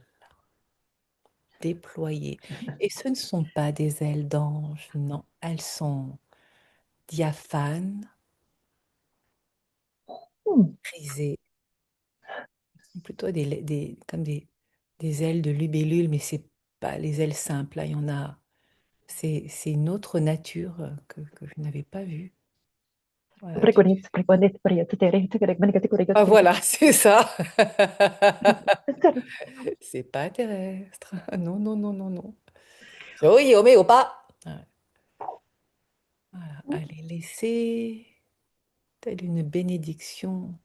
déployées. Et ce ne sont pas des ailes d'ange, non, elles sont diaphanes, Mm. prisées, plutôt comme des ailes de libellule, mais c'est pas les ailes simples, là, il y en a, c'est une autre nature que je n'avais pas vue. Voilà, ah, voilà, c'est ça. C'est pas terrestre. Non, non, non, non, non. Oui, mais au pas. Ouais. Voilà, allez, laissez telle une bénédiction.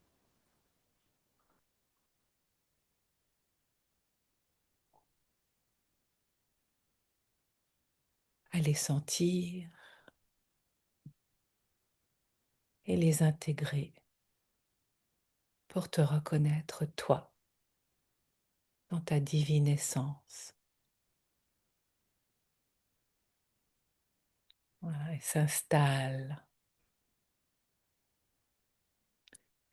Allez sentir et les intégrer pour te reconnaître toi dans ta divine essence. Voilà, elle s'installe,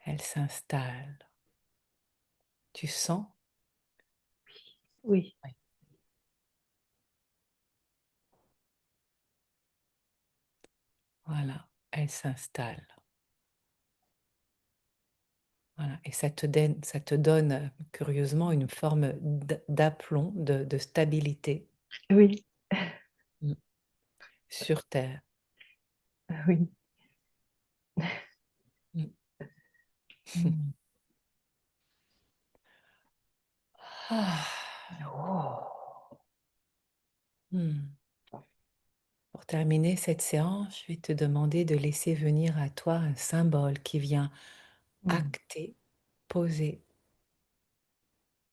elle s'installe. Tu sens? Oui. Oui. Voilà, elle s'installe. Voilà, et ça te donne curieusement une forme d'aplomb, de stabilité Oui. mm, sur Terre. Oui. Mm. Mm. Ah, Oh. hmm. Pour terminer cette séance, je vais te demander de laisser venir à toi un symbole qui vient Mm. acter, poser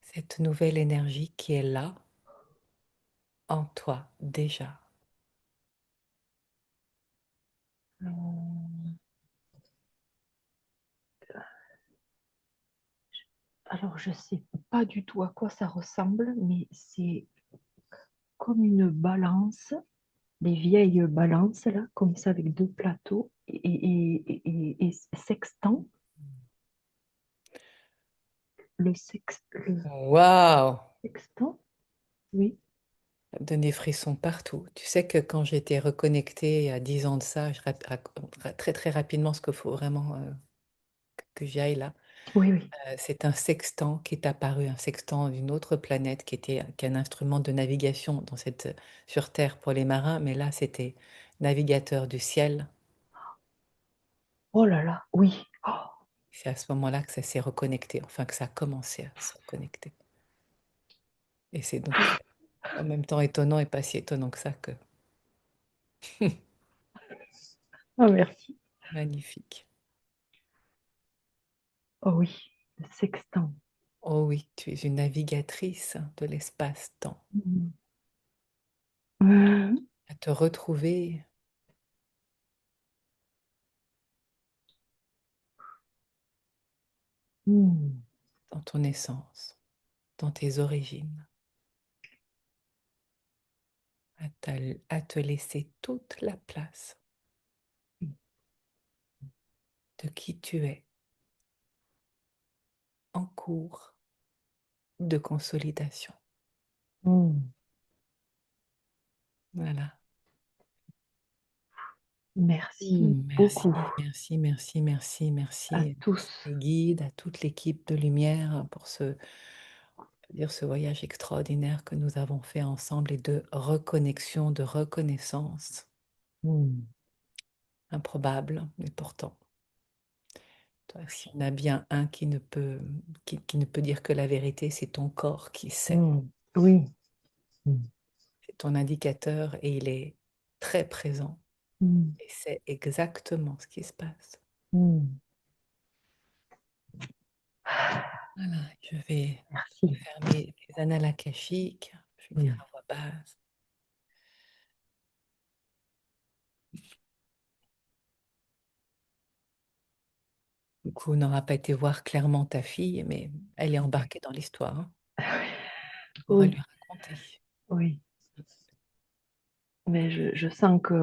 cette nouvelle énergie qui est là en toi déjà. Euh, Alors, je sais pas du tout à quoi ça ressemble, mais c'est comme une balance, des vieilles balances, là, comme ça, avec deux plateaux et sextant. Le Waouh! sextant, oui. Ça me donnait frisson partout. Tu sais que quand j'étais reconnectée à 10 ans de ça, je raconte très très rapidement ce qu'il faut vraiment que j'y aille là. Oui, oui. C'est un sextant qui est apparu, un sextant d'une autre planète qui est un instrument de navigation sur Terre pour les marins, mais là c'était navigateur du ciel. Oh là là, oui. Oh, C'est à ce moment-là que ça s'est reconnecté, enfin que ça a commencé à se reconnecter. Et c'est donc en même temps étonnant et pas si étonnant que ça que ah, merci. magnifique. Oh oui, le sextant. Oh oui, tu es une navigatrice de l'espace-temps. Mm. Mm. À te retrouver Mm. dans ton essence, dans tes origines, à te laisser toute la place de qui tu es en cours de consolidation. Mm. Voilà. Merci Merci, beaucoup merci, merci, merci, à merci tous. les guides, à toute l'équipe de Lumière pour ce voyage extraordinaire que nous avons fait ensemble et de reconnexion, de reconnaissance. Mm. Improbable, mais pourtant. Toi, s'il y en a bien un qui ne peut dire que la vérité, c'est ton corps qui sait. Mm. Oui. Mm. C'est ton indicateur et il est très présent Mm. et sait exactement ce qui se passe. Mm. Voilà, je vais Merci. fermer les annales akashiques. Je vais dire Mm. à voix basse. Du coup, on n'aura pas été voir clairement ta fille, mais elle est embarquée dans l'histoire, hein. Tu pourras lui Oui, raconter. oui. Mais je sens que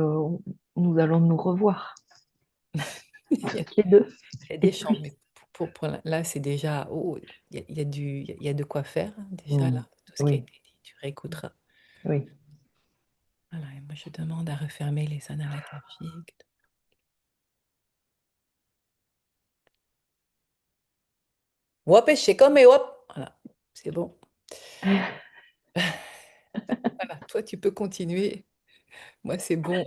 nous allons nous revoir, Il y a, toutes les deux, il y a et des chances, plus. mais là, c'est déjà. Oh, il y a de quoi faire, hein, déjà Mm. là, tout ce qui a Oui, été dit. Tu réécouteras. oui. Voilà, et moi, je demande à refermer les annales akashiques. Hop, c'est comme et hop. Voilà, c'est bon. Voilà, toi, tu peux continuer. Moi, c'est bon.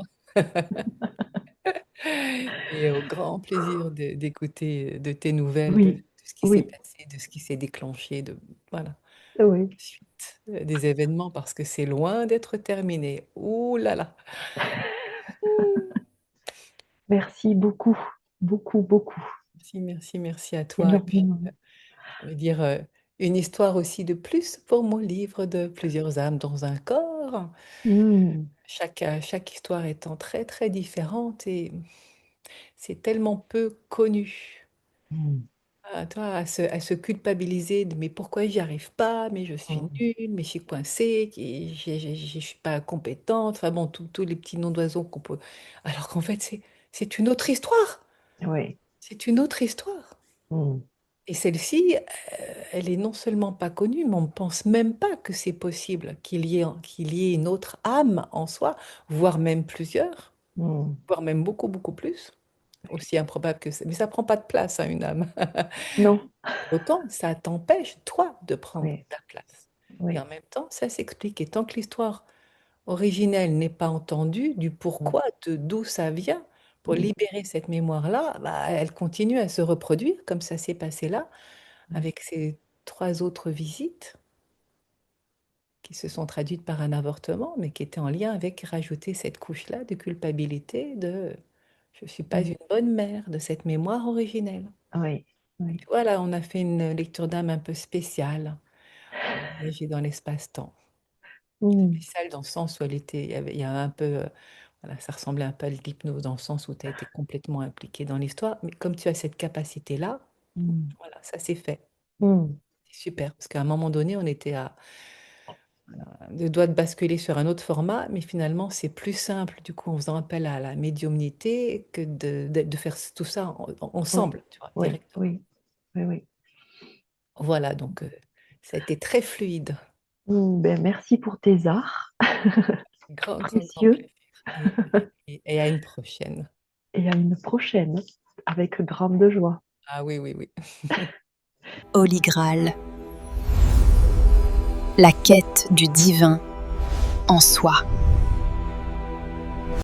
Et au grand plaisir d'écouter de tes nouvelles, de Oui, ce qui s'est oui, passé, de ce qui s'est déclenché, de voilà, oui. suite des événements parce que c'est loin d'être terminé. Ouh là là. Ouh. Merci beaucoup, beaucoup, beaucoup, Merci, merci, merci à toi. Et puis, énormément. je veux dire, une histoire aussi de plus pour mon livre de plusieurs âmes dans un corps. Mm. Chaque histoire étant très, très différente et c'est tellement peu connu. Mm. Toi, à se culpabiliser de mais pourquoi j'y arrive pas, mais je suis Mm. nulle, mais je suis coincée, je suis pas compétente, enfin bon, tous les petits noms d'oiseaux qu'on peut. Alors qu'en fait, c'est une autre histoire. Oui. C'est une autre histoire. Mm. Et celle-ci, elle est non seulement pas connue, mais on ne pense même pas que c'est possible qu'il y ait une autre âme en soi, voire même plusieurs, Mm. voire même beaucoup, beaucoup plus. Aussi improbable que c'est. Mais ça prend pas de place, hein, une âme. Non. Pour autant, ça t'empêche, toi, de prendre Oui, ta place. Et oui. en même temps, ça s'explique. Et tant que l'histoire originelle n'est pas entendue, du Mm. pourquoi, de d'où ça vient, pour Mm. libérer cette mémoire-là, bah, elle continue à se reproduire, comme ça s'est passé là, avec ces trois autres visites qui se sont traduites par un avortement, mais qui étaient en lien avec rajouter cette couche-là de culpabilité, de je ne suis pas Mm. une bonne mère, de cette mémoire originelle. Oui, oui. Voilà, on a fait une lecture d'âme un peu spéciale. On a voyagé dans l'espace-temps. Mm. Spéciale dans le sens où il y a un peu, voilà, ça ressemblait un peu à de l'hypnose dans le sens où tu as été complètement impliqué dans l'histoire. Mais comme tu as cette capacité-là, Mm. voilà, ça s'est fait. Mm. C'est super. Parce qu'à un moment donné, on était à deux doigts de basculer sur un autre format, mais finalement, c'est plus simple, du coup, en faisant appel à la médiumnité, que de faire tout ça Oui, ensemble, tu vois, oui, directement. oui, oui, oui. Voilà, donc ça a été très fluide. Ben, merci pour tes arts Grand, grand, grand précieux plaisir. Et à une prochaine. et à une prochaine avec grande joie. Ah oui, oui, oui. Holy Grail, la quête du divin en soi.